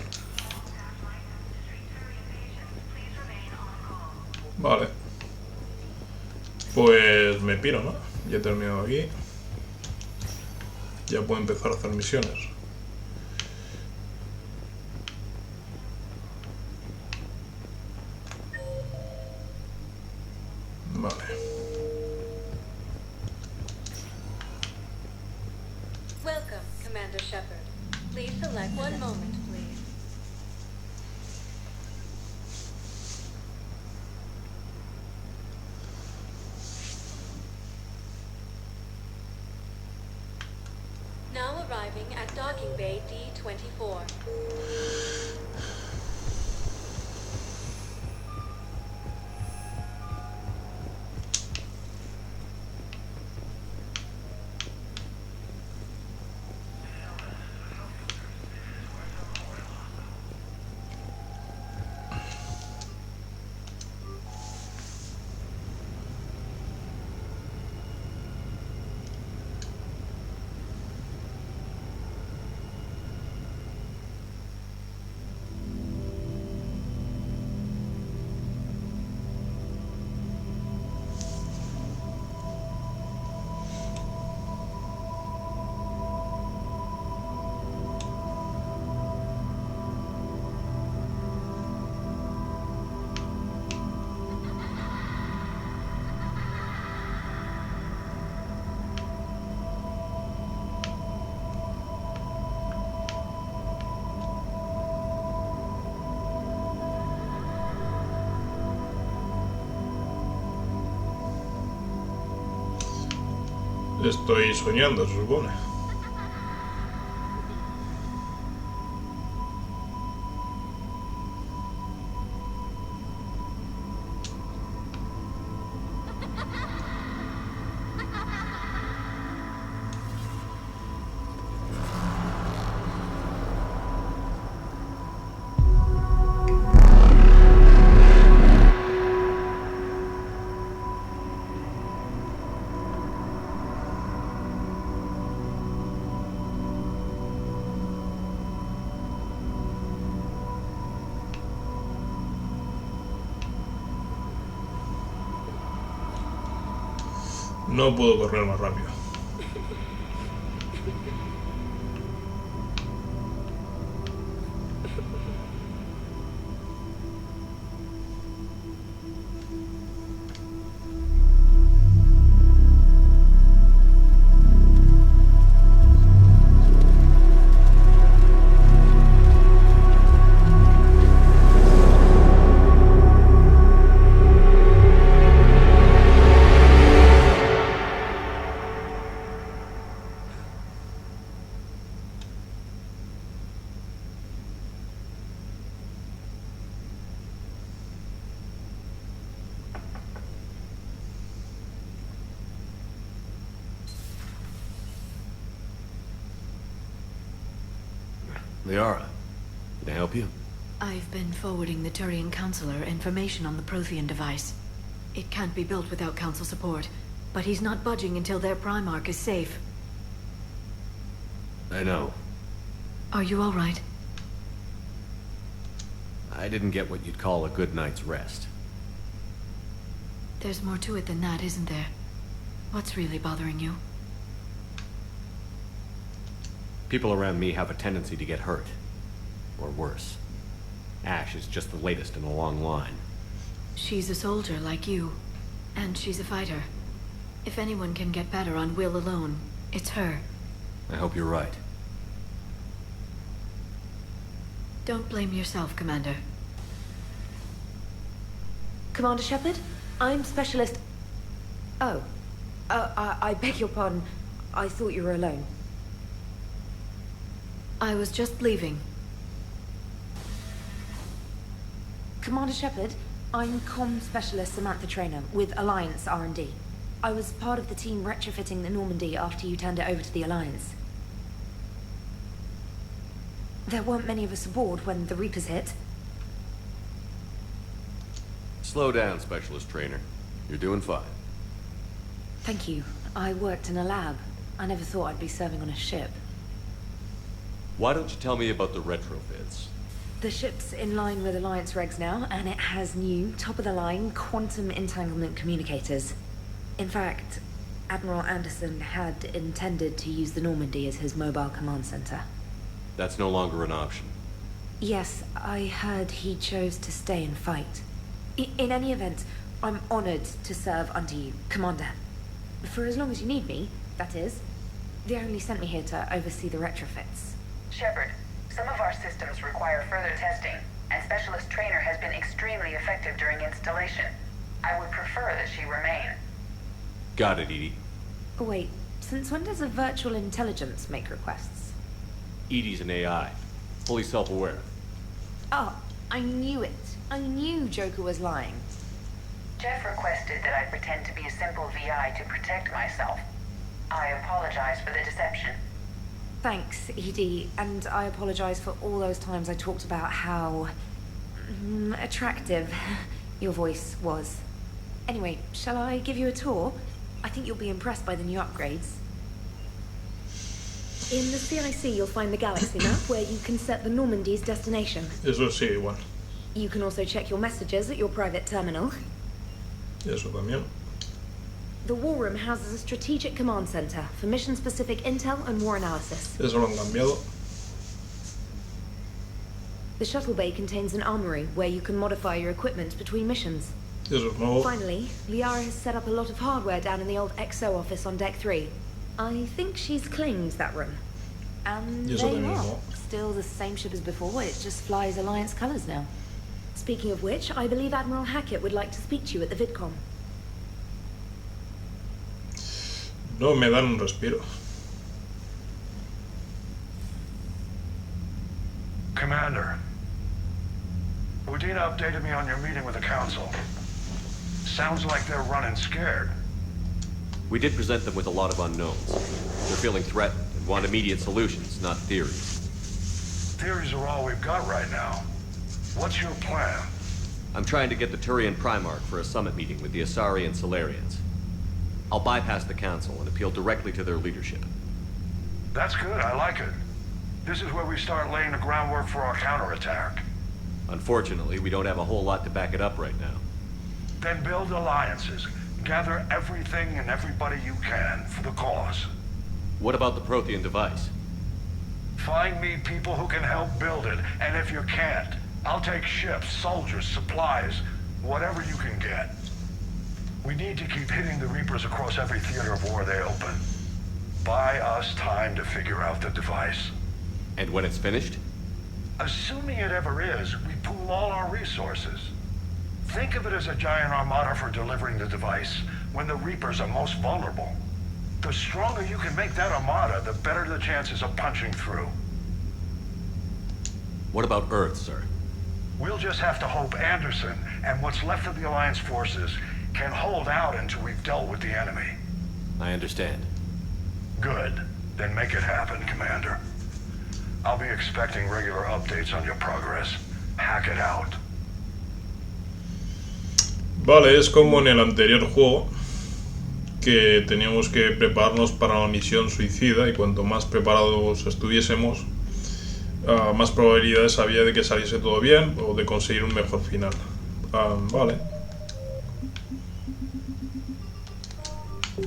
Vale. Pues me piro, ¿no? Ya he terminado aquí. Ya puedo empezar a hacer misiones. Vale. Welcome, Commander Shepard. Please select one moment, please. Now arriving at Docking Bay D-24. Estoy soñando, se supone. No puedo correr más rápido. Liara, can I help you? I've been forwarding the Turian Counselor information on the Prothean device. It can't be built without Council support, but he's not budging until their Primarch is safe. I know. Are you all right? I didn't get what you'd call a good night's rest. There's more to it than that, isn't there? What's really bothering you? People around me have a tendency to get hurt. Or worse. Ash is just the latest in a long line. She's a soldier like you, and she's a fighter. If anyone can get better on will alone, it's her. I hope you're right. Don't blame yourself, Commander. Commander Shepard, I'm Specialist... Oh. I beg your pardon. I thought you were alone. I was just leaving. Commander Shepard, I'm Comm Specialist Samantha Traynor with Alliance R&D. I was part of the team retrofitting the Normandy after you turned it over to the Alliance. There weren't many of us aboard when the Reapers hit. Slow down, Specialist Trainer. You're doing fine. Thank you. I worked in a lab. I never thought I'd be serving on a ship. Why don't you tell me about the retrofits? The ship's in line with Alliance regs now, and it has new, top-of-the-line, quantum entanglement communicators. In fact, Admiral Anderson had intended to use the Normandy as his mobile command center. That's no longer an option. Yes, I heard he chose to stay and fight. In any event, I'm honored to serve under you, Commander. For as long as you need me, that is. They only sent me here to oversee the retrofits. Shepard, some of our systems require further testing, and Specialist Trainer has been extremely effective during installation. I would prefer that she remain. Got it, Edie. Wait, since when does a virtual intelligence make requests? Edie's an AI. Fully self-aware. Oh, I knew it. I knew Joker was lying. Jeff requested that I pretend to be a simple VI to protect myself. I apologize for the deception. Thanks, Edie, and I apologize for all those times I talked about how... attractive your voice was. Anyway, shall I give you a tour? I think you'll be impressed by the new upgrades. In the CIC, you'll find the galaxy map where you can set the Normandy's destination. Eso sí, igual. You can also check your messages at your private terminal. Eso también. The War Room houses a strategic command center for mission-specific intel and war analysis. Eso lo han cambiado. The shuttle bay contains an armory where you can modify your equipment between missions. Eso es nuevo. Finally, Liara has set up a lot of hardware down in the old XO office on Deck 3. I think she's claimed that room. And Y eso there you también are. nuevo. Still the same ship as before, it just flies Alliance colors now. Speaking of which, I believe Admiral Hackett would like to speak to you at the VidCon. No me dan un respiro. Commander, Udina updated me on your meeting with the Council. Sounds like they're running scared. We did present them with a lot of unknowns. They're feeling threatened and want immediate solutions, not theories. Theories are all we've got right now. What's your plan? I'm trying to get the Turian Primarch for a summit meeting with the Asari and Solarians. I'll bypass the Council and appeal directly to their leadership. That's good, I like it. This is where we start laying the groundwork for our counterattack. Unfortunately, we don't have a whole lot to back it up right now. Then build alliances. Gather everything and everybody you can for the cause. What about the Prothean device? Find me people who can help build it, and if you can't, I'll take ships, soldiers, supplies, whatever you can get. We need to keep hitting the Reapers across every theater of war they open. Buy us time to figure out the device. And when it's finished? Assuming it ever is, we pool all our resources. Think of it as a giant armada for delivering the device when the Reapers are most vulnerable. The stronger you can make that armada, the better the chances of punching through. What about Earth, sir? We'll just have to hope Anderson and what's left of the Alliance forces can hold out until we've dealt with the enemy. I understand. Good. Then make it happen, Commander. I'll be expecting regular updates on your progress. Hack it out. Vale, es como en el anterior juego, que teníamos que prepararnos para la misión suicida, y cuanto más preparados estuviésemos, más probabilidades había de que saliese todo bien o de conseguir un mejor final. Vale.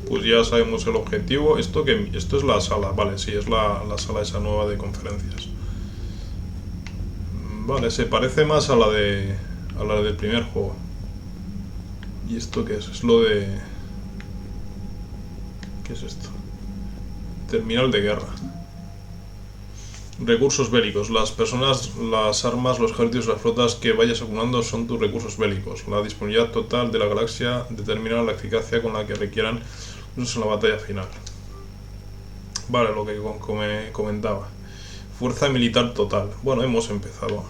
Pues ya sabemos el objetivo. Esto es la sala, vale, sí, es la sala esa nueva de conferencias. Vale, se parece más a la del primer juego. ¿Y esto qué es? Es lo de... ¿Qué es esto? Terminal de guerra. Recursos bélicos. Las personas, las armas, los ejércitos, las flotas que vayas acumulando son tus recursos bélicos. La disponibilidad total de la galaxia determina la eficacia con la que requieran usos en la batalla final. Vale, lo que comentaba. Fuerza militar total. Bueno, hemos empezado.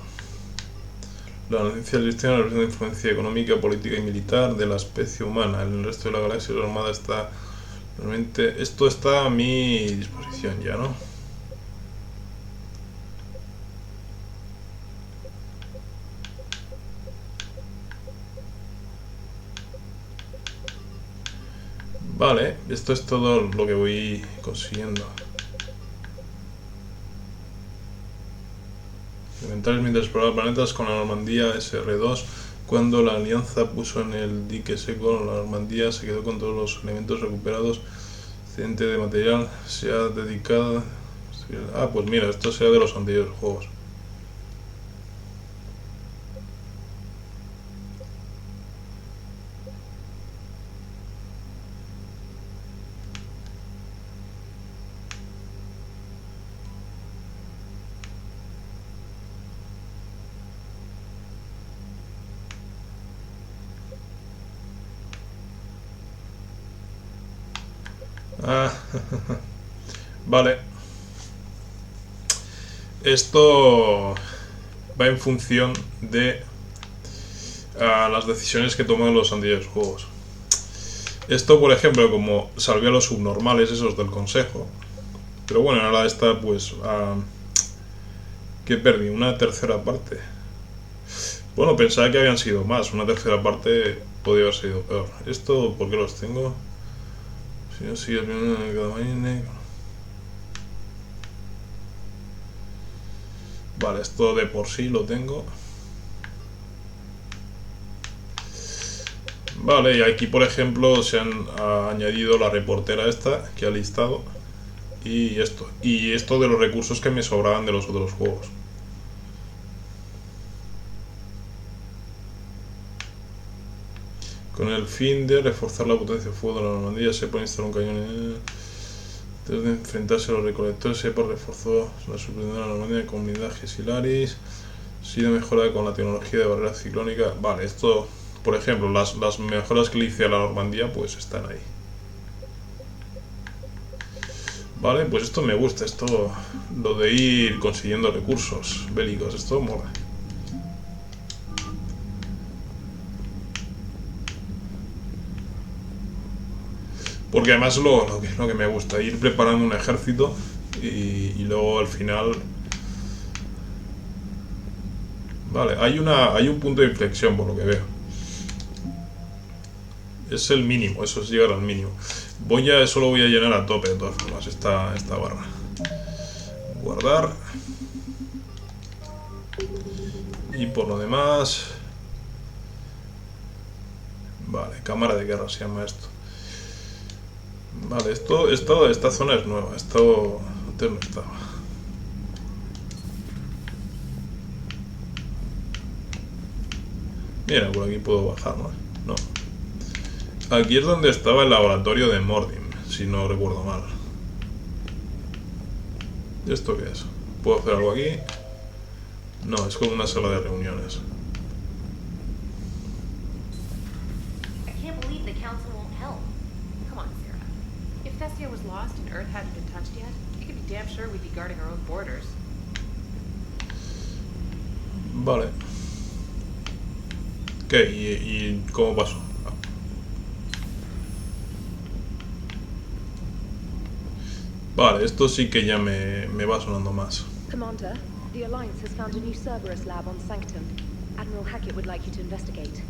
La noticia del sistema de influencia económica, política y militar de la especie humana. En el resto de la galaxia la armada está... Realmente, esto está a mi disposición ya, ¿no? Vale, esto es todo lo que voy consiguiendo. Inventarios mientras exploraba planetas con la Normandía SR2. Cuando la Alianza puso en el dique seco, la Normandía se quedó con todos los elementos recuperados. Excedente de material se ha dedicado... Ah, pues mira, esto será de los anteriores juegos. Vale. Esto va en función de las decisiones que toman los anteriores juegos. Esto, por ejemplo, como salvé a los subnormales esos del consejo. Pero bueno, ahora esta pues... ¿qué perdí? Una tercera parte. Bueno, pensaba que habían sido más. Una tercera parte podría haber sido peor. ¿Esto por qué los tengo? Si no sigues viendo en cada marine. Vale, esto de por sí lo tengo. Vale, y aquí por ejemplo se han añadido la reportera esta que ha listado. Y esto de los recursos que me sobraban de los otros juegos. Con el fin de reforzar la potencia de fuego de la Normandía, se puede instalar un cañón. Antes de enfrentarse a los recolectores, SEPA reforzó la superioridad de la Normandía con blindajes hilaris. Ha sido mejorada con la tecnología de barrera ciclónica. Vale, esto, por ejemplo, las mejoras que le hice a la Normandía, pues están ahí. Vale, pues esto me gusta, esto, lo de ir consiguiendo recursos bélicos, esto mola. Porque además lo que me gusta, ir preparando un ejército y luego al final... Vale, hay un punto de inflexión por lo que veo. Es el mínimo, eso es llegar al mínimo. Eso lo voy a llenar a tope de todas formas, esta barra. Guardar. Y por lo demás... Vale, cámara de guerra se llama esto. Vale, esta zona es nueva, esto antes no estaba. Mira, por aquí puedo bajar, ¿no? No. Aquí es donde estaba el laboratorio de Mordim, si no recuerdo mal. ¿Y esto qué es? ¿Puedo hacer algo aquí? No, es como una sala de reuniones. I can't believe the council won't help. Come on, Sarah. If Thessia was lost and Earth hadn't been touched yet, you can be damn sure we'd be guarding our own borders. Vale. ¿Qué? ¿Y cómo pasó? Vale, esto sí que ya me va sonando más. Commander, the Alliance has found a new Cerberus lab on Sanctum. Admiral Hackett would like you to investigate.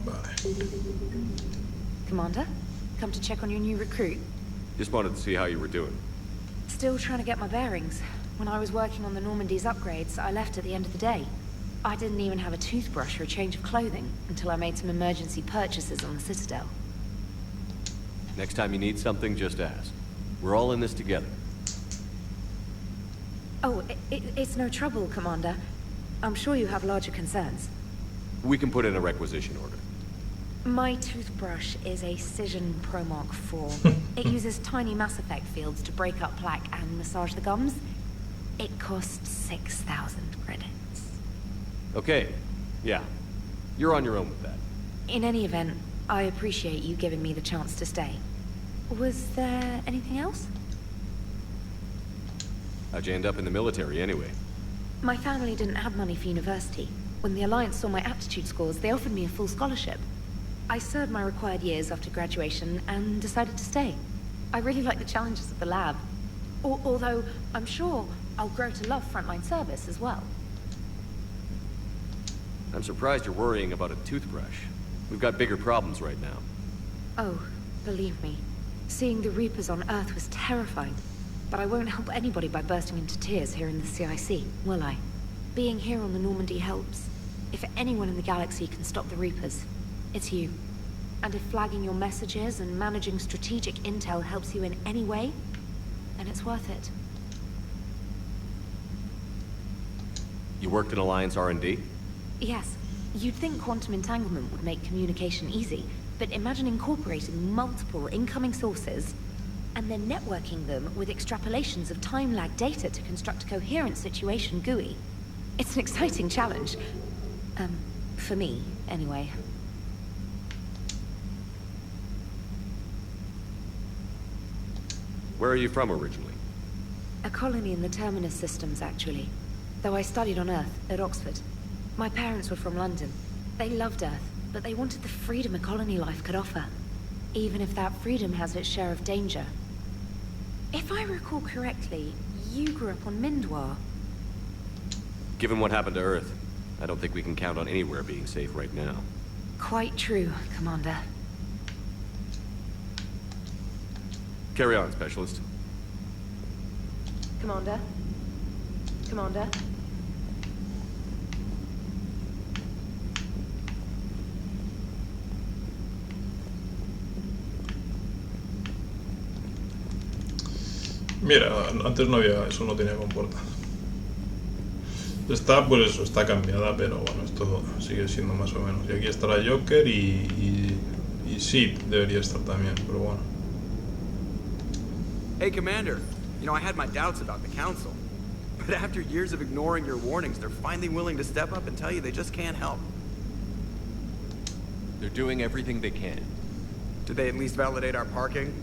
Vale. Commander, come to check on your new recruit. Just wanted to see how you were doing. Still trying to get my bearings. When I was working on the Normandy's upgrades, I left at the end of the day. I didn't even have a toothbrush or a change of clothing until I made some emergency purchases on the Citadel. Next time you need something, just ask. We're all in this together. Oh, it's no trouble, Commander. I'm sure you have larger concerns. We can put in a requisition order. My toothbrush is a Cision Pro Mark IV. It uses tiny Mass Effect fields to break up plaque and massage the gums. It costs 6,000 credits. Okay, yeah. You're on your own with that. In any event, I appreciate you giving me the chance to stay. Was there anything else? How'd you end up in the military anyway? My family didn't have money for university. When the Alliance saw my aptitude scores, they offered me a full scholarship. I served my required years after graduation and decided to stay. I really like the challenges of the lab. Although, I'm sure I'll grow to love frontline service as well. I'm surprised you're worrying about a toothbrush. We've got bigger problems right now. Oh, believe me. Seeing the Reapers on Earth was terrifying. But I won't help anybody by bursting into tears here in the CIC, will I? Being here on the Normandy helps. If anyone in the galaxy can stop the Reapers, it's you. And if flagging your messages and managing strategic intel helps you in any way, then it's worth it. You worked in Alliance R&D? Yes. You'd think quantum entanglement would make communication easy, but imagine incorporating multiple incoming sources and then networking them with extrapolations of time-lag data to construct a coherent situation GUI. It's an exciting challenge. For me, anyway. Where are you from originally? A colony in the Terminus systems, actually. Though I studied on Earth, at Oxford. My parents were from London. They loved Earth, but they wanted the freedom a colony life could offer. Even if that freedom has its share of danger. If I recall correctly, you grew up on Mindwar. Given what happened to Earth, I don't think we can count on anywhere being safe right now. Quite true, Commander. Carry on, Specialist. Commander? Commander? Mira, antes no había, eso no tenía compuerta. Está, pues eso, está cambiada, pero bueno, esto sigue siendo más o menos. Y aquí estará Joker y Sid debería estar también, pero bueno. Hey, Commander. You know, I had my doubts about the Council. But after years of ignoring your warnings, they're finally willing to step up and tell you they just can't help. They're doing everything they can. Did they at least validate our parking?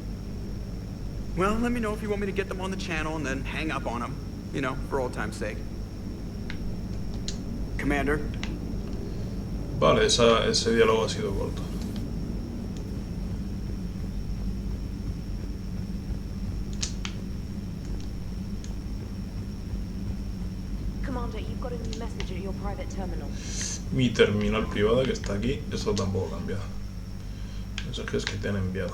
Well, let me know if you want me to get them on the channel and then hang up on them. You know, for old time's sake. Commander? Vale, ese diálogo ha sido corto. Commander, you've got a new message at your private terminal. Mi terminal privada que está aquí, eso tampoco ha cambiado. Mensajes que te han enviado.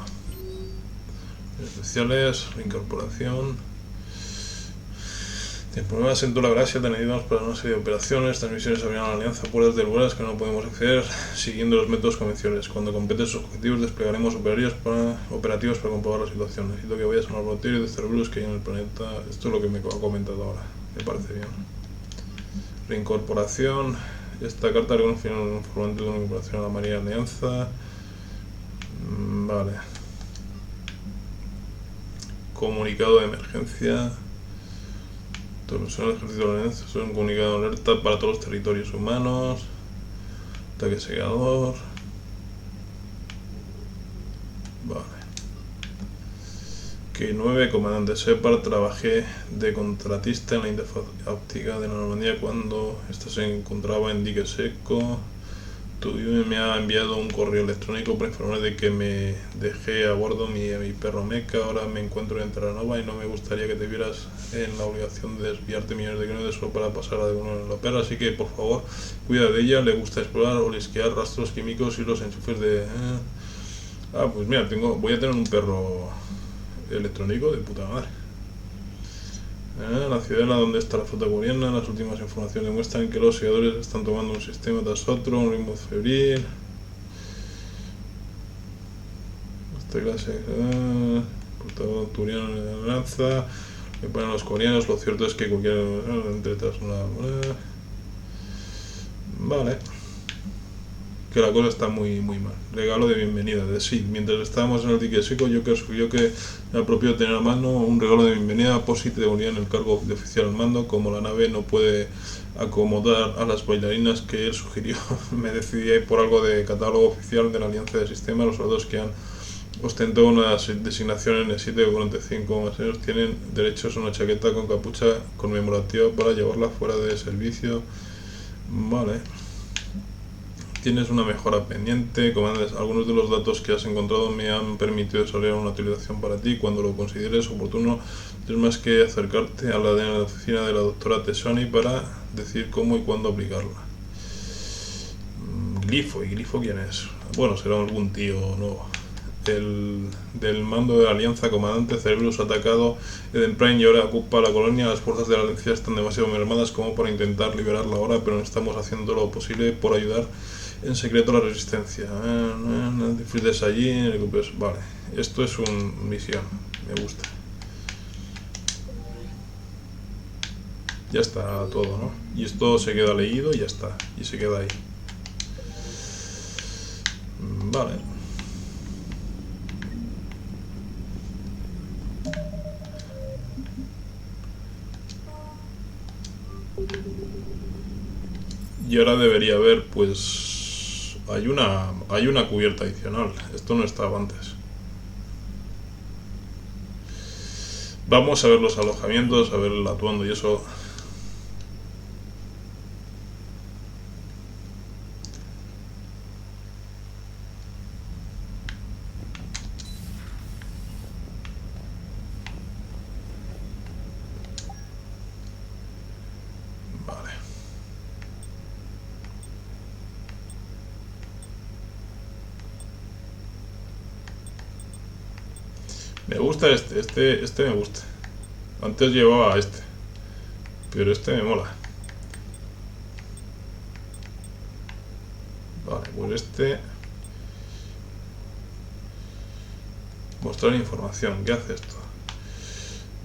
Especiales, reincorporación. Tienes problemas en toda la galaxia, te necesitamos para una serie de operaciones. Estas misiones abrirán a la alianza puertas del lugares que no podemos acceder siguiendo los métodos convencionales. Cuando completen sus objetivos desplegaremos operativos para comprobar la situación. Necesito que vayas a un laboratorio de cerebros que hay en el planeta. Esto es lo que me ha comentado ahora. Me parece bien. Reincorporación. Esta carta reconoce un informante de una incorporación a la Marina Alianza. Vale. Comunicado de emergencia. Todos los ejércitos de la Alianza son un comunicado de alerta para todos los territorios humanos. Ataque segador. Vale. Que 9, comandante Shepard, trabajé de contratista en la interfaz óptica de la Normandía cuando ésta se encontraba en dique seco. Tu me ha enviado un correo electrónico para informar de que me dejé a bordo mi perro meca. Ahora me encuentro en Terranova y no me gustaría que te vieras en la obligación de desviarte millones de kilómetros solo para pasar a de uno en la perra, así que por favor cuida de ella. Le gusta explorar o lisquear rastros químicos y los enchufes de... pues mira, voy a tener un perro electrónico de puta madre. La ciudadela donde está la flota coreana. Las últimas informaciones demuestran que los segadores están tomando un sistema tras otro, un ritmo febril. Esta clase portador turiano de lanza que ponen los coreanos. Lo cierto es que cualquier entre tras una... Vale. Que la cosa está muy mal. Regalo de bienvenida de sí. Mientras estábamos en el dique seco, yo que me apropió tener a mano un regalo de bienvenida por si te devolvían el cargo de oficial al mando. Como la nave no puede acomodar a las bailarinas que él sugirió, me decidí a ir por algo de catálogo oficial de la Alianza de Sistema. Los soldados que han ostentado una designación N7 o 45 más años tienen derechos a una chaqueta con capucha conmemorativa para llevarla fuera de servicio. Vale. Tienes una mejora pendiente, comandante. Algunos de los datos que has encontrado me han permitido desarrollar una utilización para ti. Cuando lo consideres oportuno, tienes más que acercarte a la oficina de la doctora Tessoni para decir cómo y cuándo aplicarla. Glifo, ¿y Glifo quién es? Bueno, será algún tío nuevo. Del mando de la Alianza, comandante Cerebrus ha atacado Eden Prime y ahora ocupa la colonia. Las fuerzas de la Alianza están demasiado mermadas como para intentar liberarla ahora, pero estamos haciendo lo posible por ayudar en secreto a la resistencia. Disfrutes allí, vale. Esto es una misión, me gusta. Ya está todo, ¿no? Y esto se queda leído y ya está. Y se queda ahí. Vale. Y ahora debería haber, pues, hay una cubierta adicional. Esto no estaba antes. Vamos a ver los alojamientos, a ver el atuendo y eso. Me gusta este me gusta. Antes llevaba este, pero este me mola. Vale, pues este... Mostrar información, ¿qué hace esto?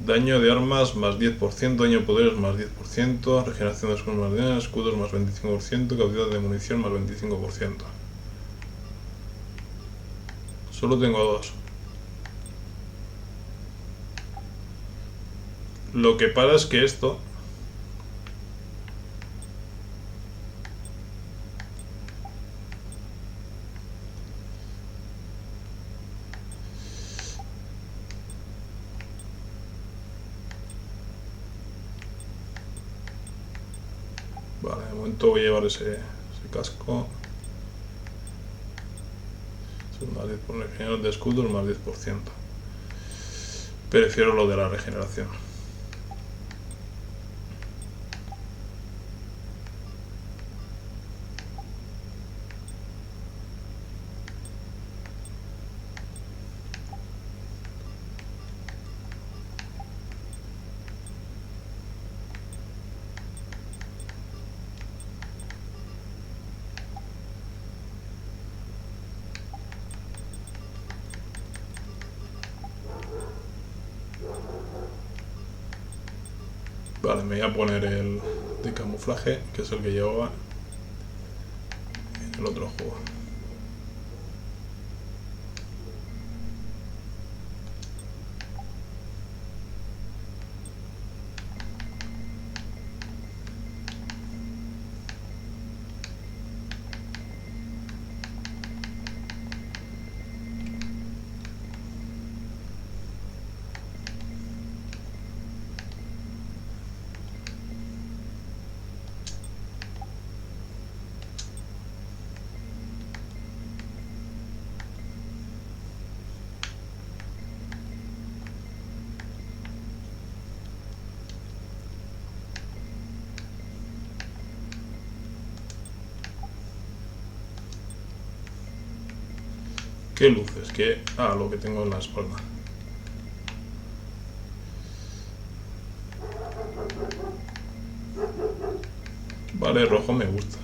Daño de armas más 10%, daño de poderes más 10%, regeneración de escudos más 10%, escudos más 25%, capacidad de munición más 25%. Solo tengo dos. Lo que pasa es que esto... Vale, de momento voy a llevar ese casco. Más 10 por regenerar de escudos, más 10%. Prefiero lo de la regeneración. Vale, me voy a poner el de camuflaje, que es el que llevaba en el otro juego. ¿Qué luces? ¿Qué? Ah, lo que tengo en la espalda. Vale, rojo me gusta.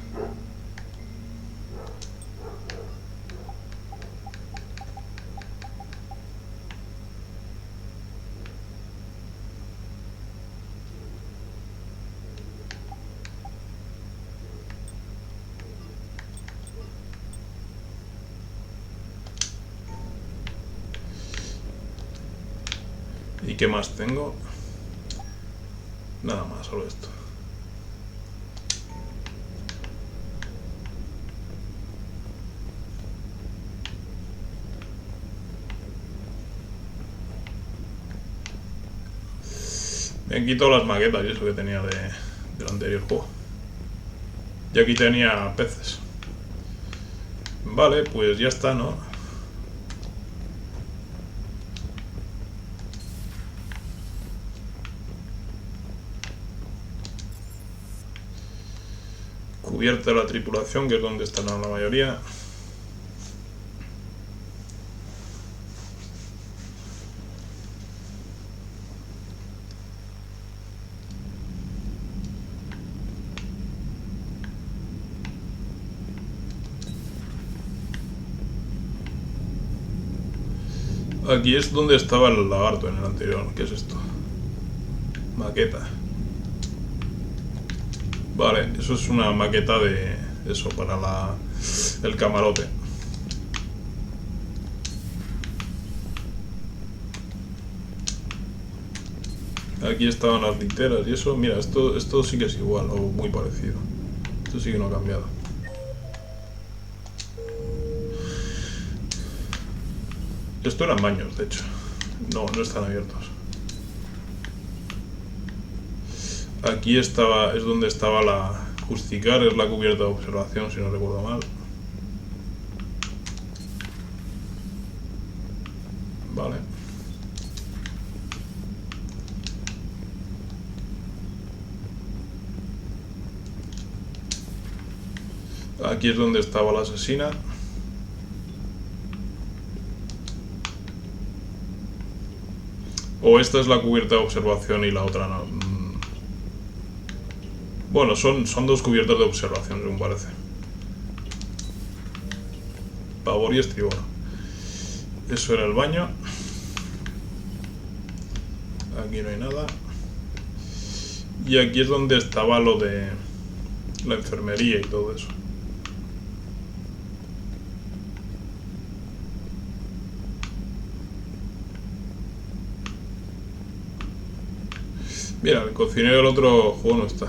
¿Y qué más tengo? Nada más, solo esto. Me quito las maquetas y eso que tenía del anterior juego. Y aquí tenía peces. Vale, pues ya está, ¿no? Cubierta la tripulación, que es donde están la mayoría. Aquí es donde estaba el lagarto en el anterior. ¿Qué es esto? Maqueta. Vale, eso es una maqueta de eso, para el camarote. Aquí estaban las literas y eso. Mira, esto sí que es igual o muy parecido. Esto sí que no ha cambiado. Esto eran baños, de hecho. No están abiertos. Aquí estaba, es donde estaba la justicar, es la cubierta de observación, si no recuerdo mal. Vale. Aquí es donde estaba la asesina. O esta es la cubierta de observación y la otra no. Bueno, son dos cubiertas de observación, según parece. Pavor y estribor. Eso era el baño. Aquí no hay nada. Y aquí es donde estaba lo de la enfermería y todo eso. Mira, el cocinero del otro juego no está.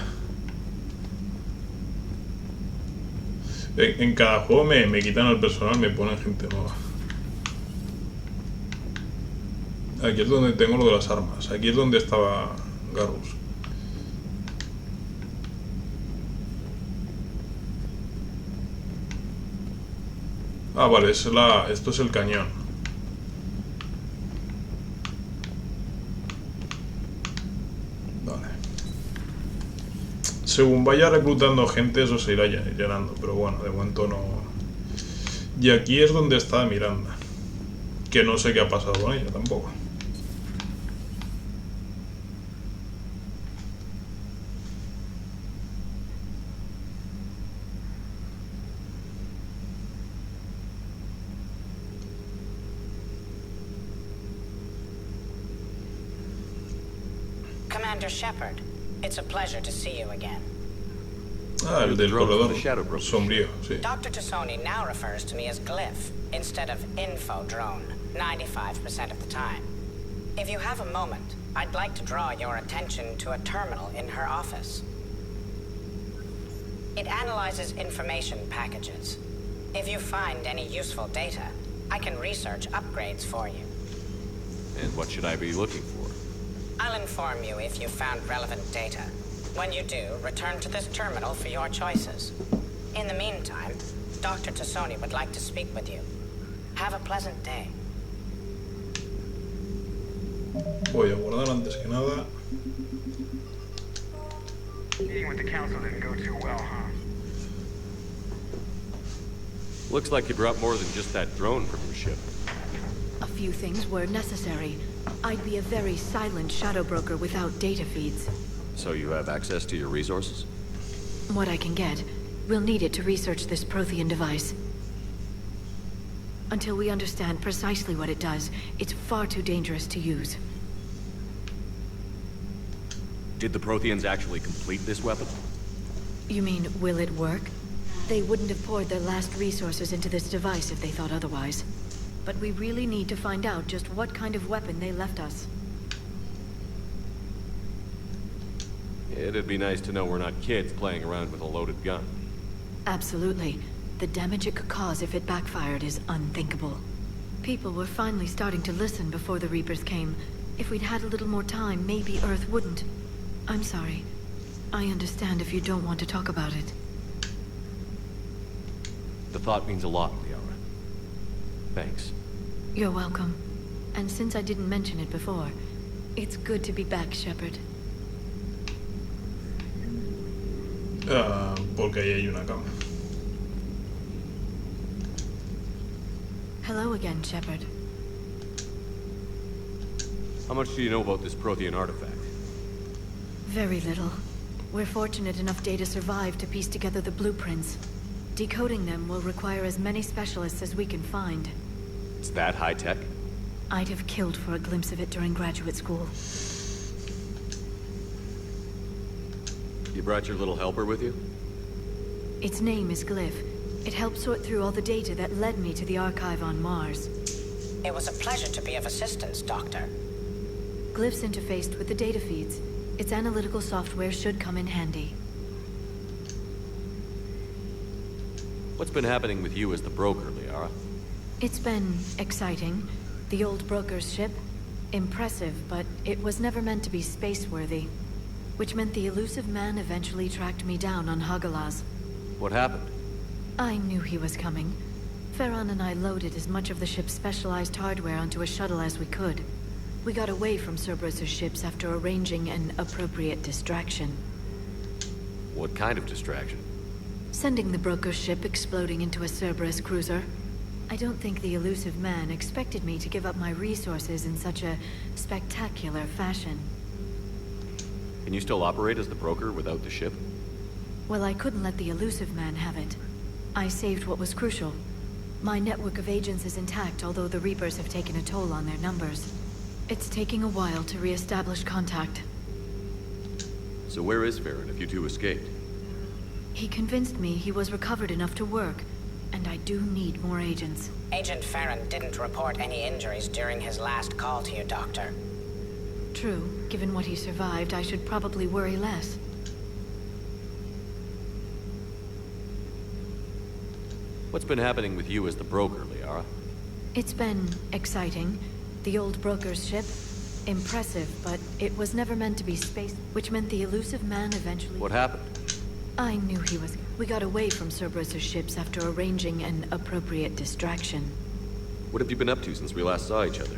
En cada juego me quitan al personal, me ponen gente nueva. Aquí es donde tengo lo de las armas. Aquí es donde estaba Garrus. Ah, vale, esto es el cañón. Vale. Según vaya reclutando gente, eso se irá llenando, pero bueno, de momento no. Y aquí es donde está Miranda, que no sé qué ha pasado con ella tampoco. Commander Shepard, it's a pleasure to see you again. Ah, el del corredor sombrío, sí. Dr. Tassoni now refers to me as Glyph instead of Info Drone, 95% of the time. If you have a moment, I'd like to draw your attention to a terminal in her office. It analyzes information packages. If you find any useful data, I can research upgrades for you. And what should I be looking for? I'll inform you if you've found relevant data. When you do, return to this terminal for your choices. In the meantime, Dr. Tassoni would like to speak with you. Have a pleasant day. Voy a guardar antes que nada. Meeting with the council didn't go too well, huh? Looks like you brought more than just that drone from your ship. A few things were necessary. I'd be a very silent shadow broker without data feeds. So you have access to your resources? What I can get. We'll need it to research this Prothean device. Until we understand precisely what it does, it's far too dangerous to use. Did the Protheans actually complete this weapon? You mean, will it work? They wouldn't have poured their last resources into this device if they thought otherwise. But we really need to find out just what kind of weapon they left us. It'd be nice to know we're not kids playing around with a loaded gun. Absolutely. The damage it could cause if it backfired is unthinkable. People were finally starting to listen before the Reapers came. If we'd had a little more time, maybe Earth wouldn't. I'm sorry. I understand if you don't want to talk about it. The thought means a lot, Liara. Thanks. You're welcome. And since I didn't mention it before, it's good to be back, Shepard. Porque ahí hay una cama. Hello again, Shepard. How much do you know about this Prothean artifact? Very little. We're fortunate enough data survived to piece together the blueprints. Decoding them will require as many specialists as we can find. It's that high-tech? I'd have killed for a glimpse of it during graduate school. You brought your little helper with you? Its name is Glyph. It helped sort through all the data that led me to the archive on Mars. It was a pleasure to be of assistance, Doctor. Glyph's interfaced with the data feeds. Its analytical software should come in handy. What's been happening with you as the broker, Liara? It's been exciting. The old broker's ship. Impressive, but it was never meant to be space-worthy. Which meant the elusive man eventually tracked me down on Hagalaz. What happened? I knew he was coming. Farron and I loaded as much of the ship's specialized hardware onto a shuttle as we could. We got away from Cerberus' ships after arranging an appropriate distraction. What kind of distraction? Sending the broker's ship exploding into a Cerberus cruiser. I don't think the elusive man expected me to give up my resources in such a spectacular fashion. Can you still operate as the broker without the ship? Well, I couldn't let the elusive man have it. I saved what was crucial. My network of agents is intact, although the Reapers have taken a toll on their numbers. It's taking a while to re-establish contact. So where is Farron if you two escaped? He convinced me he was recovered enough to work, and I do need more agents. Agent Farron didn't report any injuries during his last call to you, Doctor. True. Given what he survived, I should probably worry less. What's been happening with you as the broker, Liara? It's been exciting. The old broker's ship. Impressive, but it was never meant to be space, which meant the elusive man eventually... What happened? I knew he was... We got away from Cerberus' ships after arranging an appropriate distraction. What have you been up to since we last saw each other?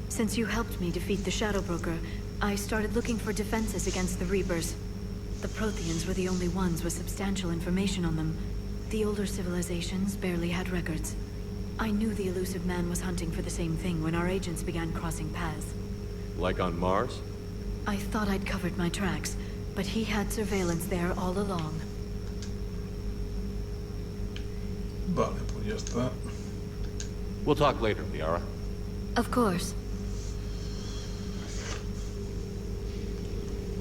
Since you helped me defeat the Shadow Broker, I started looking for defenses against the Reapers. The Protheans were the only ones with substantial information on them. The older civilizations barely had records. I knew the elusive man was hunting for the same thing when our agents began crossing paths. Like on Mars? I thought I'd covered my tracks, but he had surveillance there all along. Vale, pues ya está. We'll talk later, Liara. Of course.